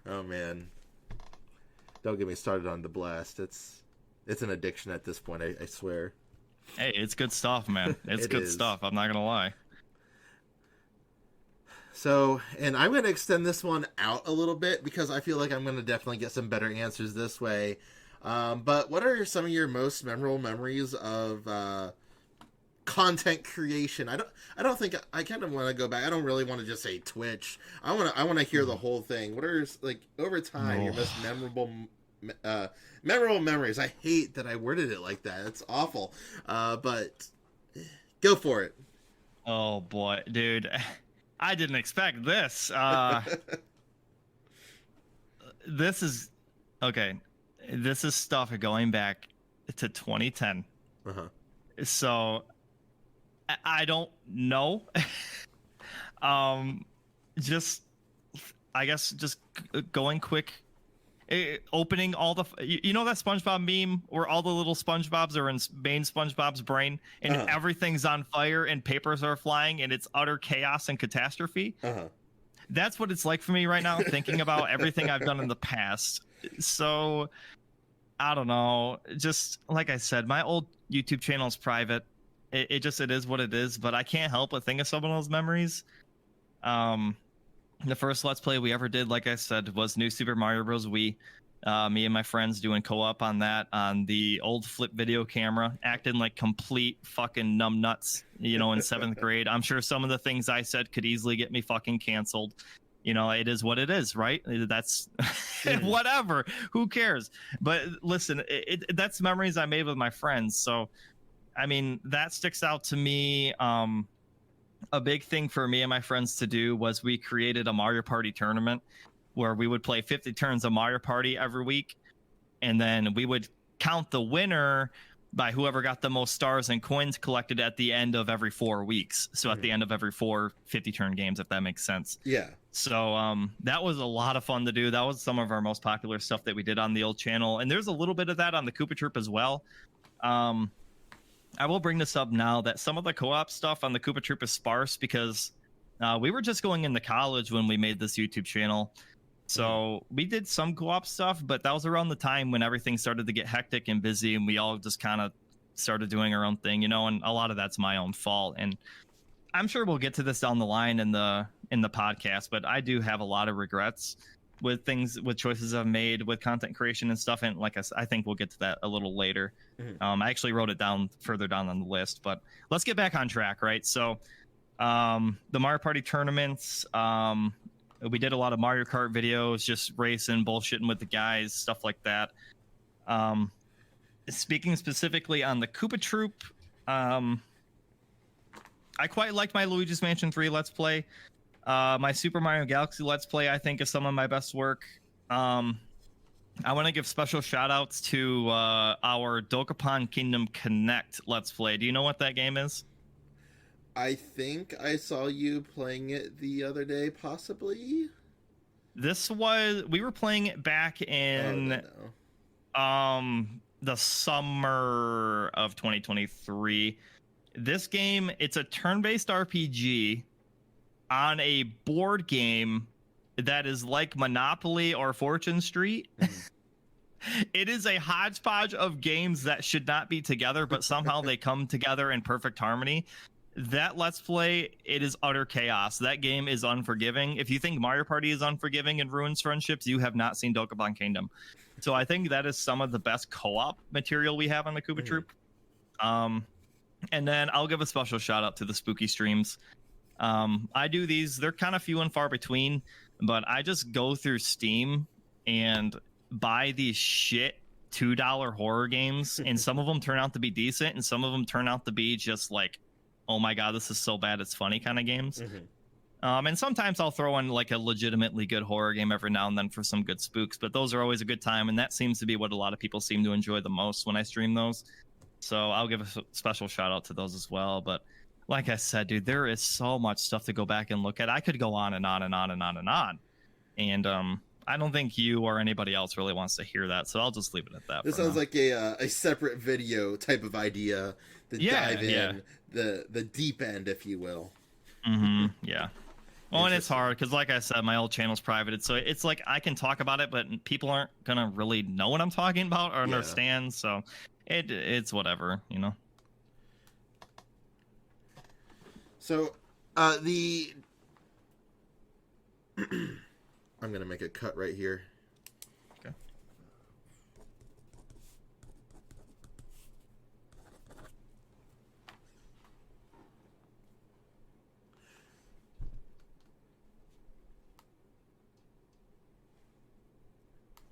Oh man, don't get me started on the blast. It's an addiction at this point. I swear. Hey, it's good stuff, man. It's good stuff. I'm not gonna lie. So, and I'm going to extend this one out a little bit because I feel like I'm going to definitely get some better answers this way. But what are some of your most memorable memories of content creation? I don't think I kind of want to go back. I don't really want to just say Twitch. I want to hear the whole thing. What are like over time your most memorable memories? I hate that I worded it like that. It's awful. But go for it. Oh boy, dude. I didn't expect this. This is okay. This is stuff going back to 2010. Uh-huh. So I don't know. Just I guess just going quick. Opening all the that SpongeBob meme where all the little SpongeBobs are in main SpongeBob's brain and everything's on fire and papers are flying and it's utter chaos and catastrophe. That's what it's like for me right now, thinking about everything I've done in the past. So I don't know, just like I said, my old YouTube channel is private. It is what it is, but I can't help but think of some of those memories. The first Let's Play we ever did, like I said, was New Super Mario Bros. Wii. Me and my friends doing co-op on that on the old flip video camera, acting like complete fucking numbnuts, in 7th grade. I'm sure some of the things I said could easily get me fucking canceled. It is what it is, right? That's whatever. Who cares? But listen, that's memories I made with my friends. So, I mean, that sticks out to me. A big thing for me and my friends to do was we created a Mario Party tournament where we would play 50 turns of Mario Party every week. And then we would count the winner by whoever got the most stars and coins collected at the end of every 4 weeks. So at the end of every 4 50-turn games, if that makes sense. Yeah. So that was a lot of fun to do. That was some of our most popular stuff that we did on the old channel. And there's a little bit of that on the KoopaTroupe as well. I will bring this up now that some of the co-op stuff on the KoopaTroupe is sparse because we were just going into college when we made this YouTube channel. So we did some co-op stuff, but that was around the time when everything started to get hectic and busy and we all just kind of started doing our own thing, and a lot of that's my own fault. And I'm sure we'll get to this down the line in the podcast, but I do have a lot of regrets with choices I've made with content creation and stuff. And like I think we'll get to that a little later. I actually wrote it down further down on the list, but let's get back on track, right? So the Mario Party tournaments, we did a lot of Mario Kart videos, just racing, bullshitting with the guys, stuff like that. Speaking specifically on the KoopaTroupe, I quite liked my Luigi's Mansion 3 Let's Play. My Super Mario Galaxy Let's Play, I think, is some of my best work. I want to give special shout outs to our Dokapon Kingdom Connect Let's Play. Do you know what that game is? I think I saw you playing it the other day, possibly. We were playing it back in the summer of 2023. This game, it's a turn-based RPG on a board game that is like Monopoly or Fortune Street. It is a hodgepodge of games that should not be together, but somehow they come together in perfect harmony. That Let's Play, it is utter chaos. That game is unforgiving. If you think Mario Party is unforgiving and ruins friendships, you have not seen Dokapon Kingdom. So I think that is some of the best co-op material we have on the KoopaTroupe. And then I'll give a special shout out to the spooky streams. I do these, they're kind of few and far between, but I just go through Steam and buy these shit $2 horror games, and some of them turn out to be decent, and some of them turn out to be just like, oh my god, this is so bad it's funny kind of games. And sometimes I'll throw in like a legitimately good horror game every now and then for some good spooks, but those are always a good time, and that seems to be what a lot of people seem to enjoy the most when I stream those. So I'll give a special shout out to those as well. But like I said, dude, there is so much stuff to go back and look at. I could go on and on and on and on and on. And I don't think you or anybody else really wants to hear that, so I'll just leave it at that. This sounds like a separate video type of idea to dive in the deep end, if you will. Yeah. Well, and it's hard because, like I said, my old channel's private, so it's like I can talk about it, but people aren't gonna really know what I'm talking about or understand. So it's whatever, So I'm gonna make a cut right here. Okay.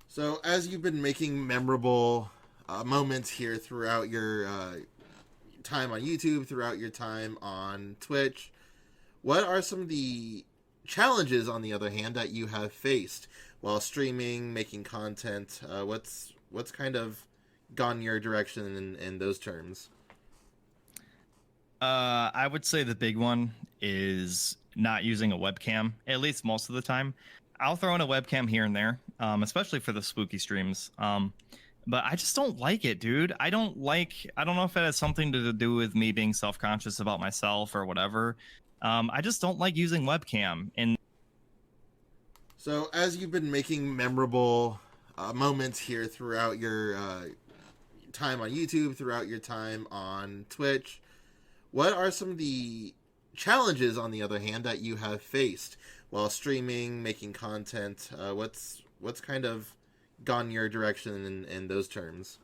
So as you've been making memorable moments here throughout your time on YouTube, throughout your time on Twitch, what are some of the challenges, on the other hand, that you have faced while streaming, making content? What's kind of gone your direction in those terms? I would say the big one is not using a webcam, at least most of the time. I'll throw in a webcam here and there, especially for the spooky streams. But I just don't like it, dude. I don't know if it has something to do with me being self-conscious about myself or whatever. I just don't like using webcam. And so as you've been making memorable moments here throughout your time on YouTube, throughout your time on Twitch, what are some of the challenges, on the other hand, that you have faced while streaming, making content? What's kind of gone your direction in those terms?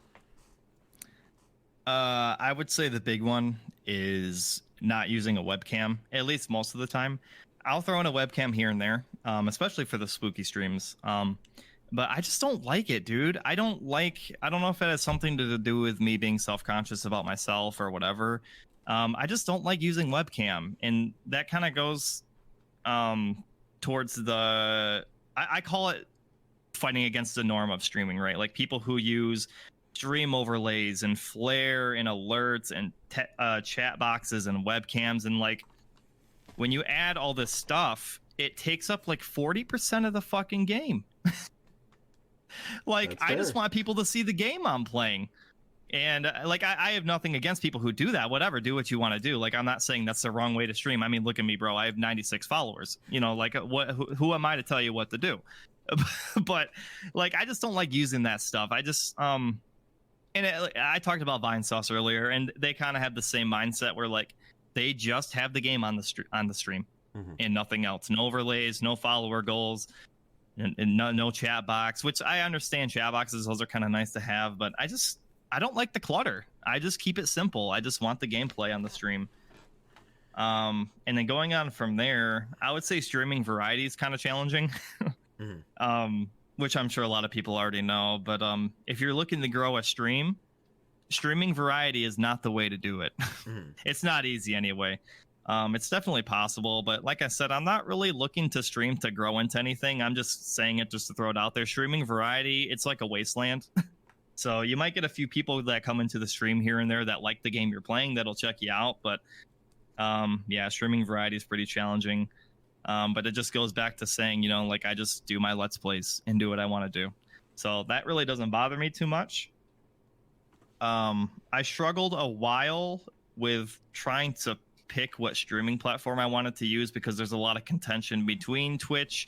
I would say the big one is not using a webcam, at least most of the time. I'll throw in a webcam here and there, especially for the spooky streams. But I just don't like it, dude. I don't know if it has something to do with me being self-conscious about myself or whatever. I just don't like using webcam. And that kind of goes towards I call it fighting against the norm of streaming, right? Like people who use stream overlays and flare and alerts and chat boxes and webcams, and like when you add all this stuff, it takes up like 40% of the fucking game. Like I just want people to see the game I'm playing. And like I have nothing against people who do that. Whatever, do what you want to do. Like I'm not saying that's the wrong way to stream. I mean, look at me, bro. I have 96 followers. Like who am I to tell you what to do? But like I just don't like using that stuff. I just And I talked about Vine Sauce earlier, and they kind of have the same mindset where like they just have the game on the stream Mm-hmm. and nothing else. No overlays, no follower goals, and no chat box. Which I understand chat boxes; those are kind of nice to have, but I don't like the clutter. I just keep it simple. I just want the gameplay on the stream. And then going on from there, I would say streaming variety is kind of challenging. Mm-hmm. Which I'm sure a lot of people already know. But if you're looking to grow a stream, streaming variety is not the way to do it. Mm-hmm. It's not easy anyway. It's definitely possible, but like I said, I'm not really looking to stream to grow into anything. I'm just saying it just to throw it out there. Streaming variety, it's like a wasteland. So you might get a few people that come into the stream here and there that like the game you're playing that'll check you out, but yeah, streaming variety is pretty challenging. But it just goes back to saying, you know, like I just do my Let's Plays and do what I want to do. So that really doesn't bother me too much. I struggled a while with trying to pick what streaming platform I wanted to use because there's a lot of contention between Twitch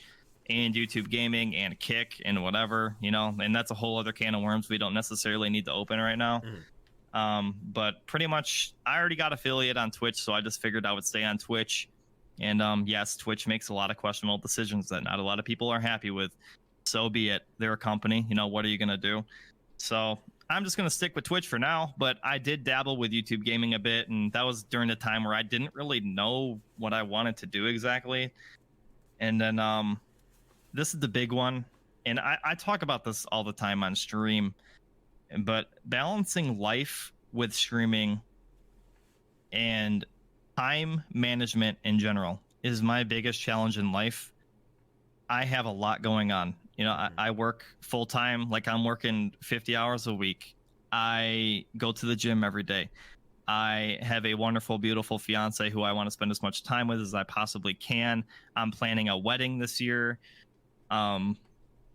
and YouTube Gaming and Kick and whatever, you know, and that's a whole other can of worms we don't necessarily need to open right now. But pretty much I already got affiliate on Twitch, so I just figured I would stay on Twitch. And yes, Twitch makes a lot of questionable decisions that not a lot of people are happy with. So be it. They're a company, you know, what are you going to do? So I'm just going to stick with Twitch for now, but I did dabble with YouTube Gaming a bit, and that was during the time where I didn't really know what I wanted to do exactly. And then this is the big one, and I talk about this all the time on stream, but balancing life with streaming and time management in general is my biggest challenge in life. I have a lot going on. You know, I work full time, like I'm working 50 hours a week. I go to the gym every day. I have a wonderful, beautiful fiance who I want to spend as much time with as I possibly can. I'm planning a wedding this year.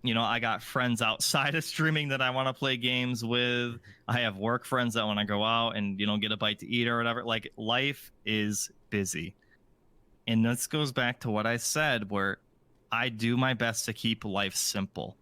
You know, I got friends outside of streaming that I want to play games with. I have work friends that want to go out and, you know, get a bite to eat or whatever. Like, life is busy. And this goes back to what I said, where I do my best to keep life simple.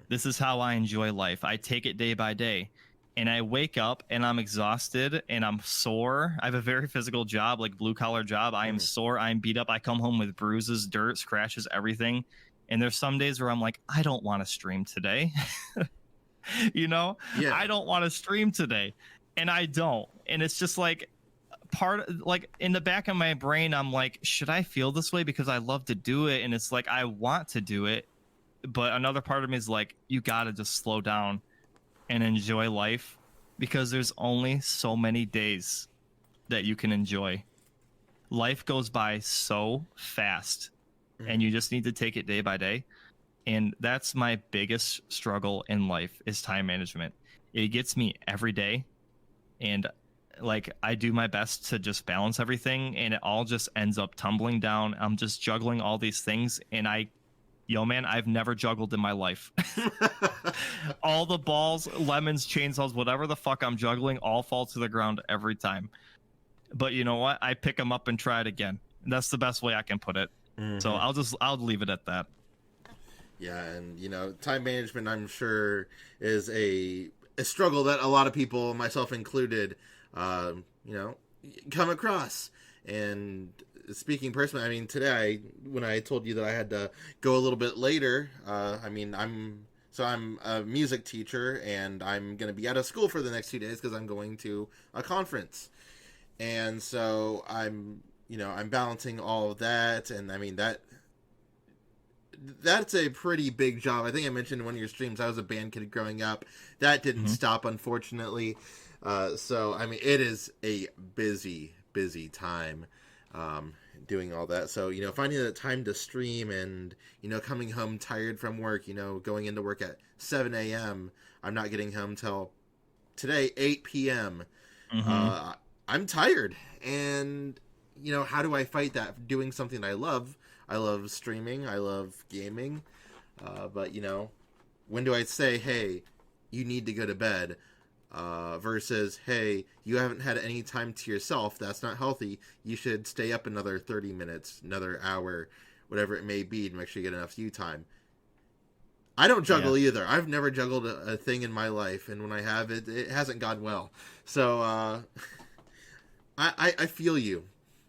This is how I enjoy life. I take it day by day. And I wake up and I'm exhausted and I'm sore. I have a very physical job, like blue collar job. I am sore. I'm beat up. I come home with bruises, dirt, scratches, everything. And there's some days where I'm like, I don't want to stream today. You know, Yeah. I don't want to stream today. And I don't. And it's just like like in the back of my brain, I'm like, should I feel this way? Because I love to do it. And it's like, I want to do it. But another part of me is like, you got to just slow down and enjoy life, because there's only so many days that you can enjoy. Life goes by so fast, and you just need to take it day by day. And that's my biggest struggle in life, is time management. It gets me every day, and like I do my best to just balance everything, and it all just ends up tumbling down. I'm just juggling all these things, and man, I've never juggled in my life. All the balls, lemons, chainsaws, whatever the fuck I'm juggling, all fall to the ground every time. But you know what? I pick them up and try it again. That's the best way I can put it. So I'll leave it at that. Yeah, and you know, time management, I'm sure, is a struggle that a lot of people, myself included, you know, come across. And speaking personally, I mean, today, when I told you that I had to go a little bit later, I mean, I'm a music teacher, and I'm going to be out of school for the next 2 days because I'm going to a conference. And so I'm balancing all of that, and I mean, that's a pretty big job. I think I mentioned in one of your streams, I was a band kid growing up. That didn't stop, unfortunately. So, I mean, it is a busy time doing all that. So, you know, finding the time to stream and, you know, coming home tired from work, you know, going into work at 7 a.m. I'm not getting home till today, 8 p.m. I'm tired. And, you know, how do I fight that? Doing something I love. I love streaming. I love gaming. But, you know, when do I say, hey, you need to go to bed? Versus, hey, you haven't had any time to yourself. That's not healthy. You should stay up another 30 minutes, another hour, whatever it may be, to make sure you get enough you time. I don't Yeah. juggle either. I've never juggled a thing in my life, and when I have, it hasn't gone well. So I feel you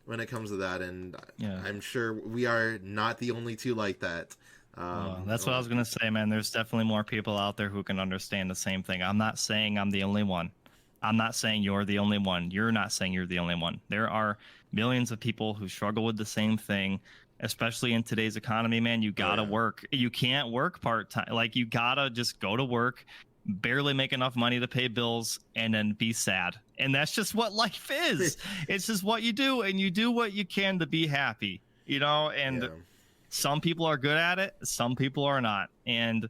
when it comes to that, and Yeah. I'm sure we are not the only two like that. That's what I was gonna say, man. There's definitely more people out there who can understand the same thing. I'm not saying I'm the only one. I'm not saying you're the only one. You're not saying you're the only one. There are millions of people who struggle with the same thing, especially in today's economy, man. You gotta yeah. work. You can't work part time. Like, you gotta just go to work, barely make enough money to pay bills, and then be sad. And that's just what life is. It's just what you do, and you do what you can to be happy, and Yeah. some people are good at it, some people are not. And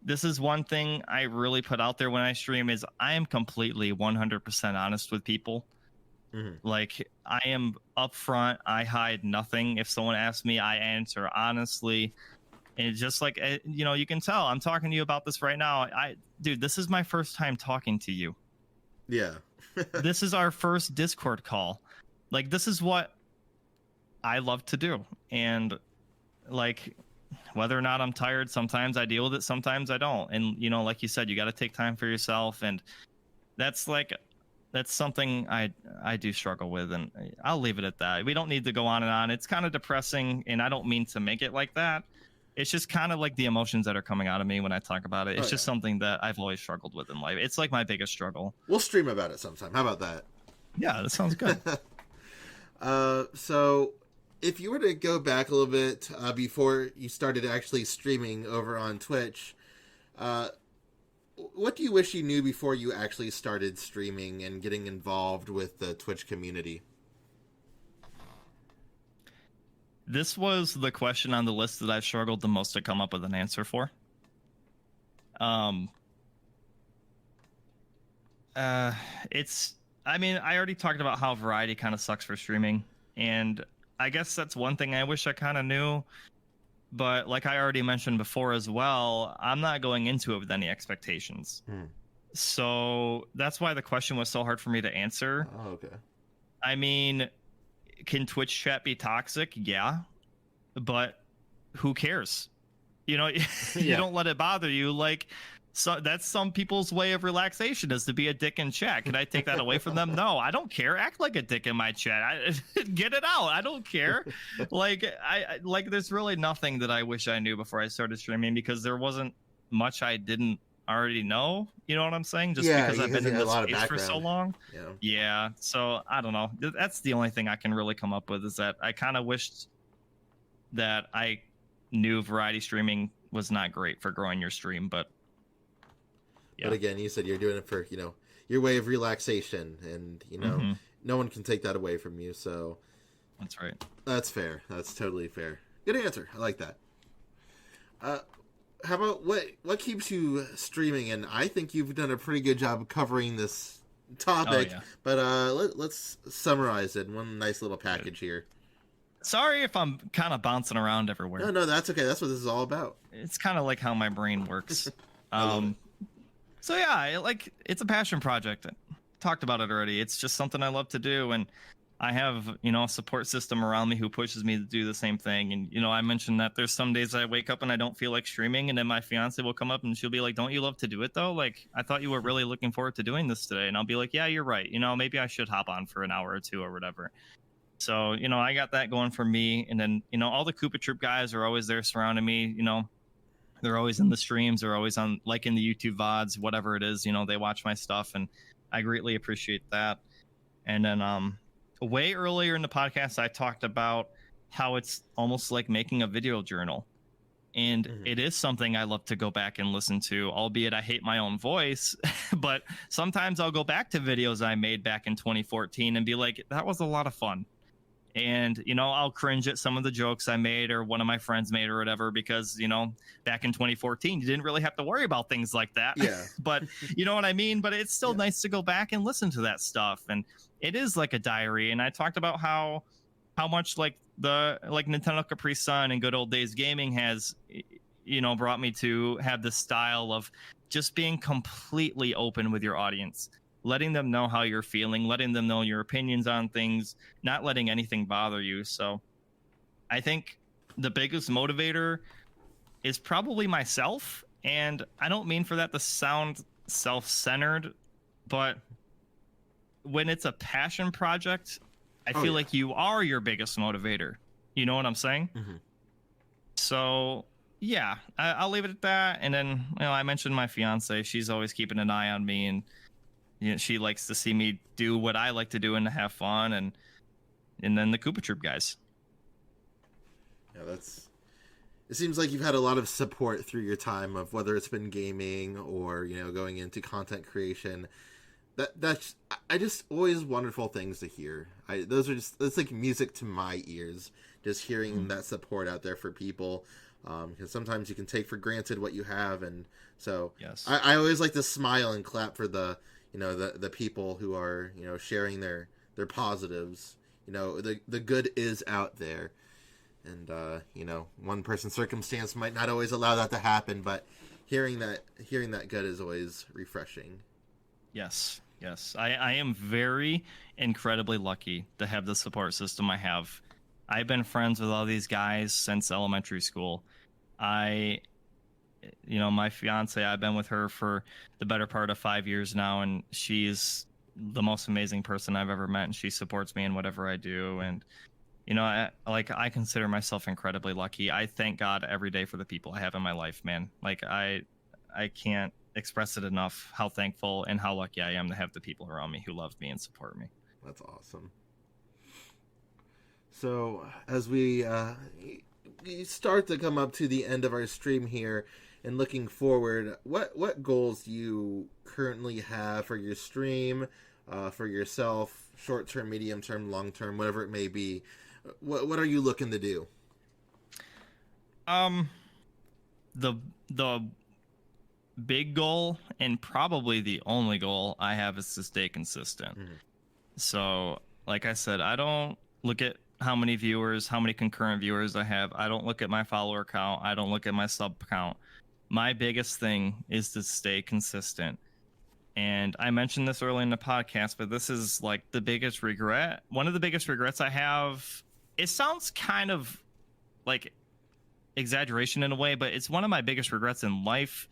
this is one thing I really put out there when I stream is I am completely 100% honest with people. Mm-hmm. Like, I am upfront. I hide nothing. If someone asks me, I answer honestly. And it's just like, you can tell I'm talking to you about this right now. Dude, this is my first time talking to you. Yeah. This is our first Discord call. Like, this is what I love to do. And like, whether or not I'm tired, sometimes I deal with it, sometimes I don't. And like you said, you got to take time for yourself, and that's something I do struggle with, and I'll leave it at that. We don't need to go on and on. It's kind of depressing, and I don't mean to make it like that. It's just kind of like the emotions that are coming out of me when I talk about it. It's just something that I've always struggled with in life. It's like my biggest struggle. We'll stream about it sometime. How about that? Yeah, that sounds good. So if you were to go back a little bit before you started actually streaming over on Twitch, what do you wish you knew before you actually started streaming and getting involved with the Twitch community? This was the question on the list that I've struggled the most to come up with an answer for. I already talked about how variety kind of sucks for streaming, and I guess that's one thing I wish I kind of knew. But like I already mentioned before as well, I'm not going into it with any expectations. So that's why the question was so hard for me to answer. Oh, okay. I mean, can Twitch chat be toxic? Yeah. But who cares? You don't let it bother you. Like, so that's some people's way of relaxation, is to be a dick in chat. Can I take that away from them? No, I don't care. Act like a dick in my chat. Get it out. I don't care. There's really nothing that I wish I knew before I started streaming, because there wasn't much I didn't already know. You know what I'm saying? Just because I've been in this space for so long. Yeah. So I don't know. That's the only thing I can really come up with, is that I kind of wished that I knew variety streaming was not great for growing your stream, but. Yeah. But again, you said you're doing it for, your way of relaxation, and, no one can take that away from you. So that's right. That's fair. That's totally fair. Good answer. I like that. How about what keeps you streaming? And I think you've done a pretty good job covering this topic, but let's summarize it in one nice little package here. Sorry if I'm kind of bouncing around everywhere. No, that's okay. That's what this is all about. It's kind of like how my brain works. So yeah, it's a passion project. I talked about it already. It's just something I love to do, and I have, a support system around me who pushes me to do the same thing. And, I mentioned that there's some days I wake up and I don't feel like streaming, and then my fiance will come up and she'll be like, "Don't you love to do it though? Like, I thought you were really looking forward to doing this today." And I'll be like, "Yeah, you're right. Maybe I should hop on for an hour or two or whatever." So, I got that going for me. And then, all the KoopaTroupe guys are always there surrounding me. They're always in the streams. They're always on, like, in the YouTube VODs, whatever it is. They watch my stuff, and I greatly appreciate that. And then way earlier in the podcast, I talked about how it's almost like making a video journal. And it is something I love to go back and listen to, albeit I hate my own voice. But sometimes I'll go back to videos I made back in 2014 and be like, that was a lot of fun. And, I'll cringe at some of the jokes I made or one of my friends made or whatever, because, back in 2014, you didn't really have to worry about things like that. Yeah. But you know what I mean? But it's still nice to go back and listen to that stuff. And it is like a diary. And I talked about how much Nintendo Capri Sun and Good Old Days Gaming has, brought me to have this style of just being completely open with your audience. Letting them know how you're feeling, letting them know your opinions on things, not letting anything bother you. So I think the biggest motivator is probably myself. And I don't mean for that to sound self-centered, but when it's a passion project, I Oh feel yeah. like you are your biggest motivator. You know what I'm saying? Hmm. So yeah, I'll leave it at that. And then, I mentioned my fiance. She's always keeping an eye on me, and she likes to see me do what I like to do and to have fun. And then the KoopaTroupe guys. Yeah, that's. It seems like you've had a lot of support through your time of whether it's been gaming or going into content creation. That's I just always wonderful things to hear. Those are just it's like music to my ears. Just hearing that support out there for people, because sometimes you can take for granted what you have, and so Yes. I always like to smile and clap for the the people who are sharing their positives. The good is out there, and one person's circumstance might not always allow that to happen, but hearing that good is always refreshing. Yes. I am very incredibly lucky to have the support system I have. I've been friends with all these guys since elementary school. My fiance, I've been with her for the better part of 5 years now, and she's the most amazing person I've ever met, and she supports me in whatever I do. And I consider myself incredibly lucky. I thank God every day for the people I have in my life, man. Like I can't express it enough how thankful and how lucky I am to have the people around me who love me and support me. That's awesome. So as we start to come up to the end of our stream here and looking forward, what goals do you currently have for your stream, for yourself, short term, medium term, long term, whatever it may be? What are you looking to do? The big goal, and probably the only goal I have, is to stay consistent. Mm-hmm. So, like I said, I don't look at how many viewers, how many concurrent viewers I have. I don't look at my follower count. I don't look at my sub count. My biggest thing is to stay consistent. And I mentioned this early in the podcast, but this is like the biggest regret. One of the biggest regrets I have, it sounds kind of like exaggeration in a way, but it's one of my biggest regrets in life.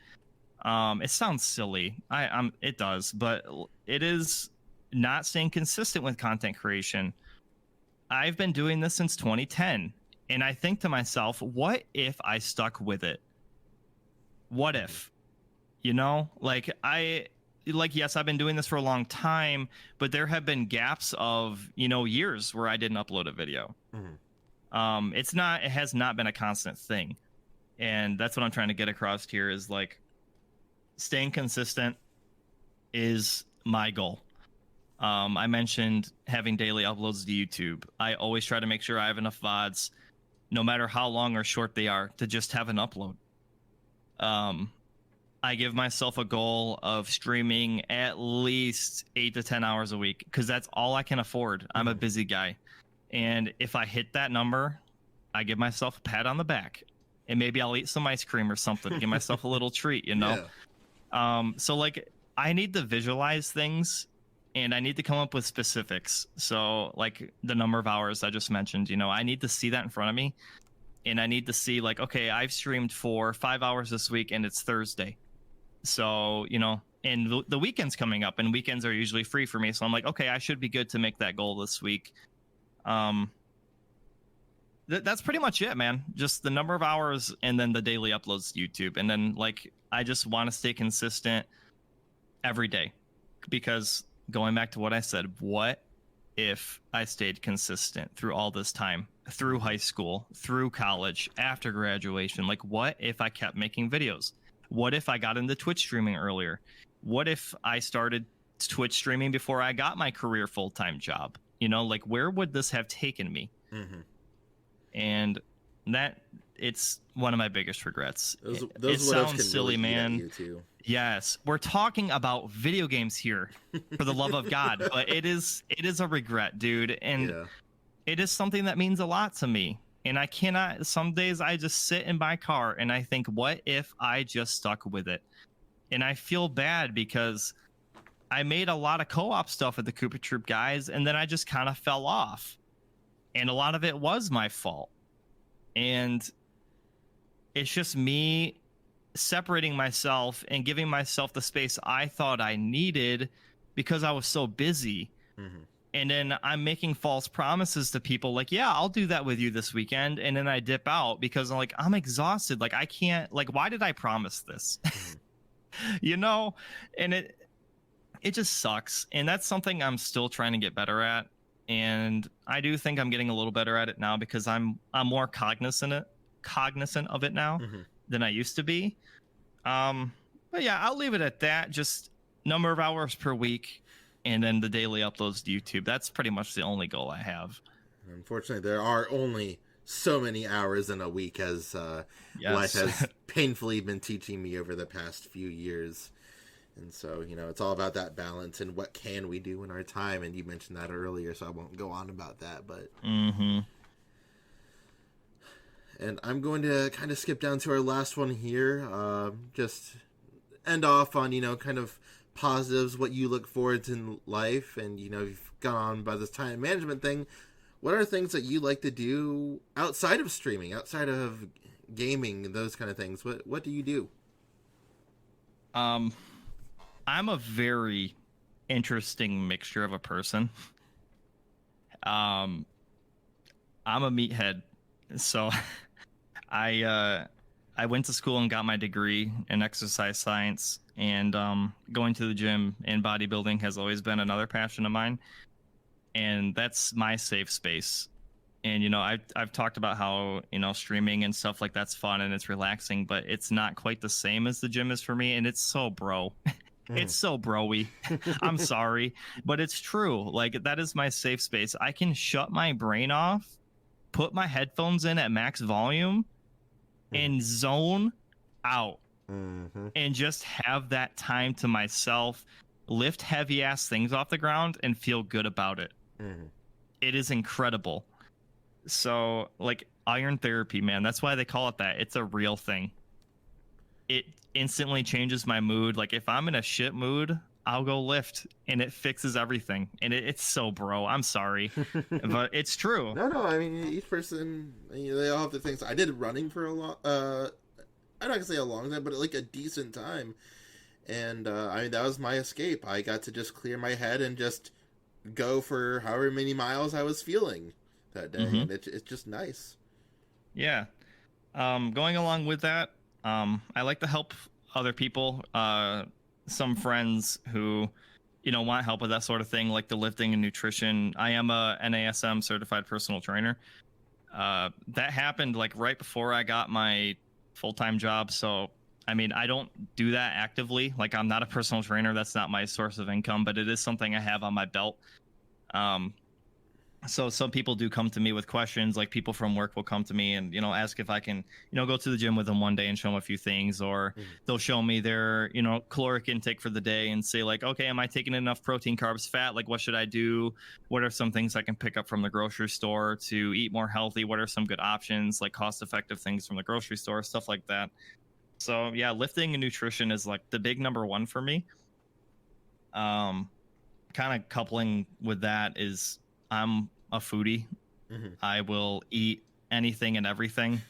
It sounds silly. It does, but it is not staying consistent with content creation. I've been doing this since 2010, and I think to myself, what if I stuck with it? What if? Yes, I've been doing this for a long time, but there have been gaps of, years where I didn't upload a video. Mm-hmm. It has not been a constant thing. And that's what I'm trying to get across here is like staying consistent is my goal. I mentioned having daily uploads to YouTube. I always try to make sure I have enough VODs, no matter how long or short they are, to just have an upload. I give myself a goal of streaming at least 8 to 10 hours a week because that's all I can afford. I'm a busy guy. And if I hit that number, I give myself a pat on the back. And maybe I'll eat some ice cream or something, give myself a little treat, Yeah. So like I need to visualize things and I need to come up with specifics. So like the number of hours I just mentioned, I need to see that in front of me. And I need to see like, okay, I've streamed for 5 hours this week and it's Thursday. So, and the weekend's coming up and weekends are usually free for me. So I'm like, okay, I should be good to make that goal this week. That's pretty much it, man. Just the number of hours and then the daily uploads to YouTube. And then like, I just want to stay consistent every day because going back to what I said, what if I stayed consistent through all this time, through high school, through college, after graduation? Like, what if I kept making videos? What if I got into Twitch streaming earlier? What if I started Twitch streaming before I got my career full-time job? Like where would this have taken me? Mm-hmm. And it's one of my biggest regrets. It sounds silly, really, man. Yes, we're talking about video games here, for the love of God, but it is a regret, dude, and it is something that means a lot to me. And I cannot. Some days I just sit in my car and I think, what if I just stuck with it? And I feel bad because I made a lot of co-op stuff with the KoopaTroupe guys, and then I just kind of fell off, and a lot of it was my fault. And it's just me separating myself and giving myself the space I thought I needed because I was so busy. Mm-hmm. And then I'm making false promises to people like, yeah, I'll do that with you this weekend. And then I dip out because I'm exhausted. Like, I can't, like, why did I promise this? Mm-hmm. You know? And it just sucks. And that's something I'm still trying to get better at. And I do think I'm getting a little better at it now because I'm more cognizant of it now Mm-hmm. than I used to be. But yeah, I'll leave it at that. Just number of hours per week, and then the daily uploads to YouTube. That's pretty much the only goal I have. Unfortunately, there are only so many hours in a week, as life has painfully been teaching me over the past few years. And so, it's all about that balance and what can we do in our time. And you mentioned that earlier, so I won't go on about that. But Mm-hmm. And I'm going to kind of skip down to our last one here. Just end off on, kind of positives, what you look forward to in life. And, you've gone on by this time management thing. What are things that you like to do outside of streaming, outside of gaming, those kind of things? What do you do? I'm a very interesting mixture of a person. I'm a meathead. So I went to school and got my degree in exercise science, and going to the gym and bodybuilding has always been another passion of mine, and that's my safe space. And I've talked about how streaming and stuff like that's fun and it's relaxing, but it's not quite the same as the gym is for me, and it's so bro. It's so bro-y. I'm sorry, but it's true. Like, that is my safe space. I can shut my brain off, put my headphones in at max volume, and zone out, and just have that time to myself, lift heavy ass things off the ground and feel good about it. It is incredible. So, like, iron therapy, man, that's why they call it that. It's a real thing. It instantly changes my mood. Like, if I'm in a shit mood, I'll go lift, and it fixes everything. And it's so bro. I'm sorry, but it's true. No. I mean, each person, they all have their things. I did running for a long, I'm not gonna say a long time, but like a decent time. And I mean, that was my escape. I got to just clear my head and just go for however many miles I was feeling that day, and it's just nice. Yeah. Going along with that, I like to help other people. Some friends who, want help with that sort of thing, like the lifting and nutrition. I am a NASM certified personal trainer. That happened like right before I got my full-time job. So, I mean, I don't do that actively. Like, I'm not a personal trainer. That's not my source of income, but it is something I have on my belt. So some people do come to me with questions. Like, people from work will come to me and, ask if I can, go to the gym with them one day and show them a few things, or they'll show me their, caloric intake for the day and say, like, okay, am I taking enough protein, carbs, fat? Like, what should I do? What are some things I can pick up from the grocery store to eat more healthy? What are some good options, like cost effective things from the grocery store, stuff like that. So yeah, lifting and nutrition is like the big number one for me. Kind of coupling with that is I'm a foodie. I will eat anything and everything,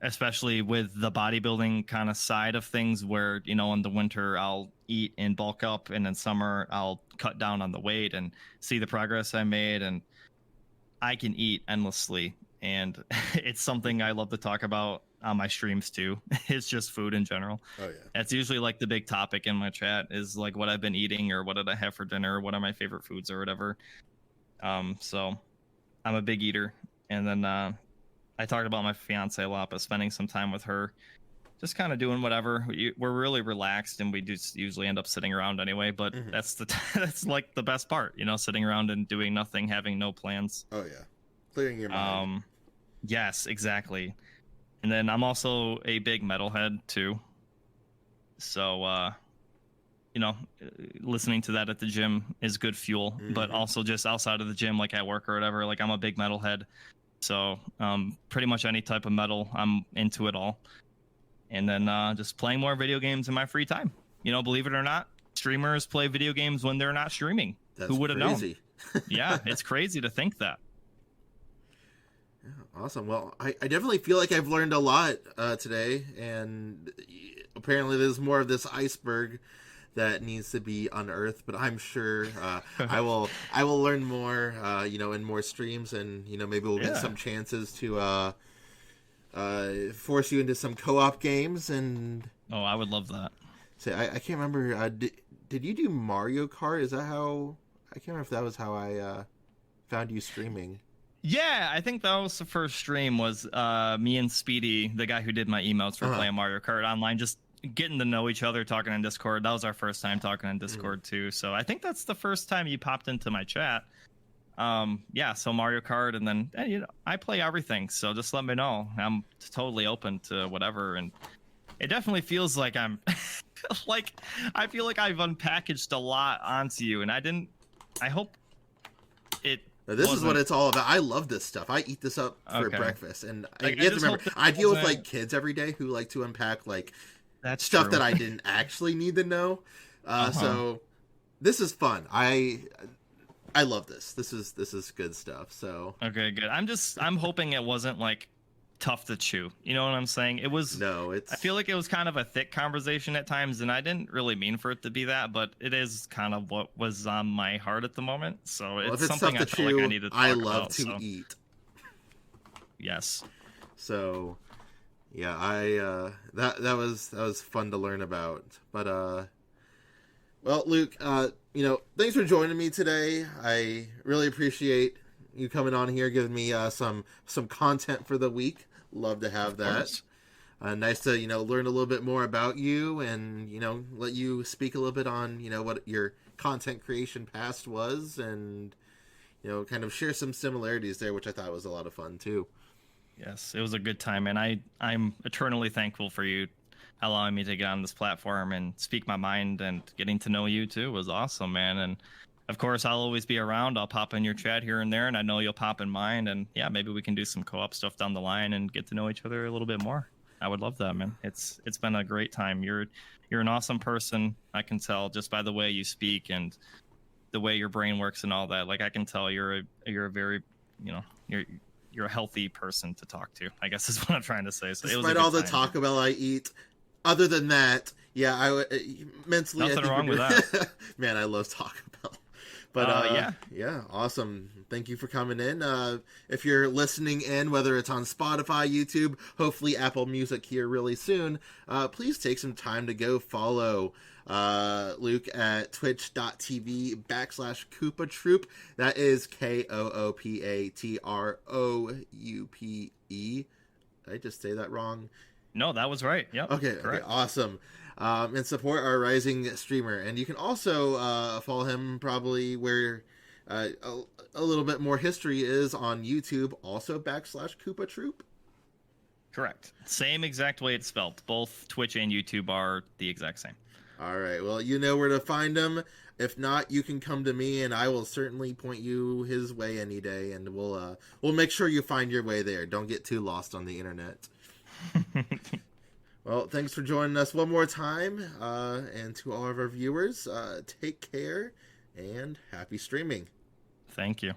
especially with the bodybuilding kind of side of things where, in the winter I'll eat and bulk up, and in summer I'll cut down on the weight and see the progress I made. And I can eat endlessly, and it's something I love to talk about on my streams too. It's just food in general. Oh yeah. That's usually like the big topic in my chat is like what I've been eating, or what did I have for dinner, or what are my favorite foods, or whatever. So I'm a big eater. And then I talked about my fiance a lot, but spending some time with her, just kind of doing whatever. We're really relaxed, and we just usually end up sitting around anyway. But that's that's like the best part, sitting around and doing nothing, having no plans. Oh yeah, clearing your mind. Yes, exactly. And then I'm also a big metalhead too. So listening to that at the gym is good fuel, but also just outside of the gym, like at work or whatever, like I'm a big metalhead. So pretty much any type of metal, I'm into it all. And then just playing more video games in my free time. Believe it or not, streamers play video games when they're not streaming. That's Who would have known? crazy. Yeah, it's crazy to think that. Awesome. Well, I definitely feel like I've learned a lot today, and apparently there's more of this iceberg that needs to be unearthed. But I'm sure I will learn more, in more streams, and maybe we'll get Yeah. some chances to force you into some co-op games. And Oh, I would love that. say I can't remember. Did you do Mario Kart? Is that how? I can't remember if that was how I found you streaming. Yeah, I think that was the first stream. Was me and Speedy, the guy who did my emotes for playing Mario Kart online, just getting to know each other, talking on Discord. That was our first time talking on Discord too. So I think that's the first time you popped into my chat. Yeah, so Mario Kart, and then I play everything. So just let me know. I'm totally open to whatever, and it definitely feels like I'm like I feel like I've unpackaged a lot onto you, and I hope it. Now, this is wasn't- what it's all about. I love this stuff. I eat this up for Okay. breakfast, and Like, you I have to just remember, hope that I deal with wasn't- like kids every day who like to unpack like That's stuff true. that I didn't actually need to know. Uh-huh. So this is fun. I love this. This is good stuff. So Okay, good. I'm hoping it wasn't like tough to chew. You know what I'm saying? It was. no, it's. I feel like it was kind of a thick conversation at times, and I didn't really mean for it to be that, but it is kind of what was on my heart at the moment. So well, it's if it's something tough I to felt chew, like I needed to talk I love about, to so. eat. Yes. So yeah, I that was fun to learn about. But well, Luke, thanks for joining me today. I really appreciate you coming on here, giving me some content for the week. Love to have Of that. course. Nice to learn a little bit more about you, and let you speak a little bit on what your content creation past was, and kind of share some similarities there, which I thought was a lot of fun too. Yes, it was a good time, and I'm eternally thankful for you allowing me to get on this platform and speak my mind, and getting to know you too was awesome, man. And of course, I'll always be around. I'll pop in your chat here and there, and I know you'll pop in mine. And yeah, maybe we can do some co-op stuff down the line and get to know each other a little bit more. I would love that, man. It's been a great time. You're an awesome person. I can tell just by the way you speak and the way your brain works and all that. Like, I can tell you're a very, you're a healthy person to talk to, I guess is what I'm trying to say. So it was a Despite good all the time. Taco Bell I eat, other than that, yeah, mentally. I Nothing think wrong we're with good. Man, I love Taco Bell. But yeah. Awesome. Thank you for coming in. If you're listening in, whether it's on Spotify, YouTube, hopefully Apple Music here really soon, please take some time to go follow Luke at twitch.tv/KoopaTroupe. That is KoopaTroupe. Did I just say that wrong? No, that was right. Yep. Okay, Correct. awesome. And support our rising streamer. And you can also follow him probably where a little bit more history is on YouTube, also /KoopaTroupe. Correct. Same exact way it's spelled. Both Twitch and YouTube are the exact same. All right, well, you know where to find him. If not, you can come to me, and I will certainly point you his way any day, and we'll make sure you find your way there. Don't get too lost on the internet. Well, thanks for joining us one more time, and to all of our viewers, take care and happy streaming. Thank you.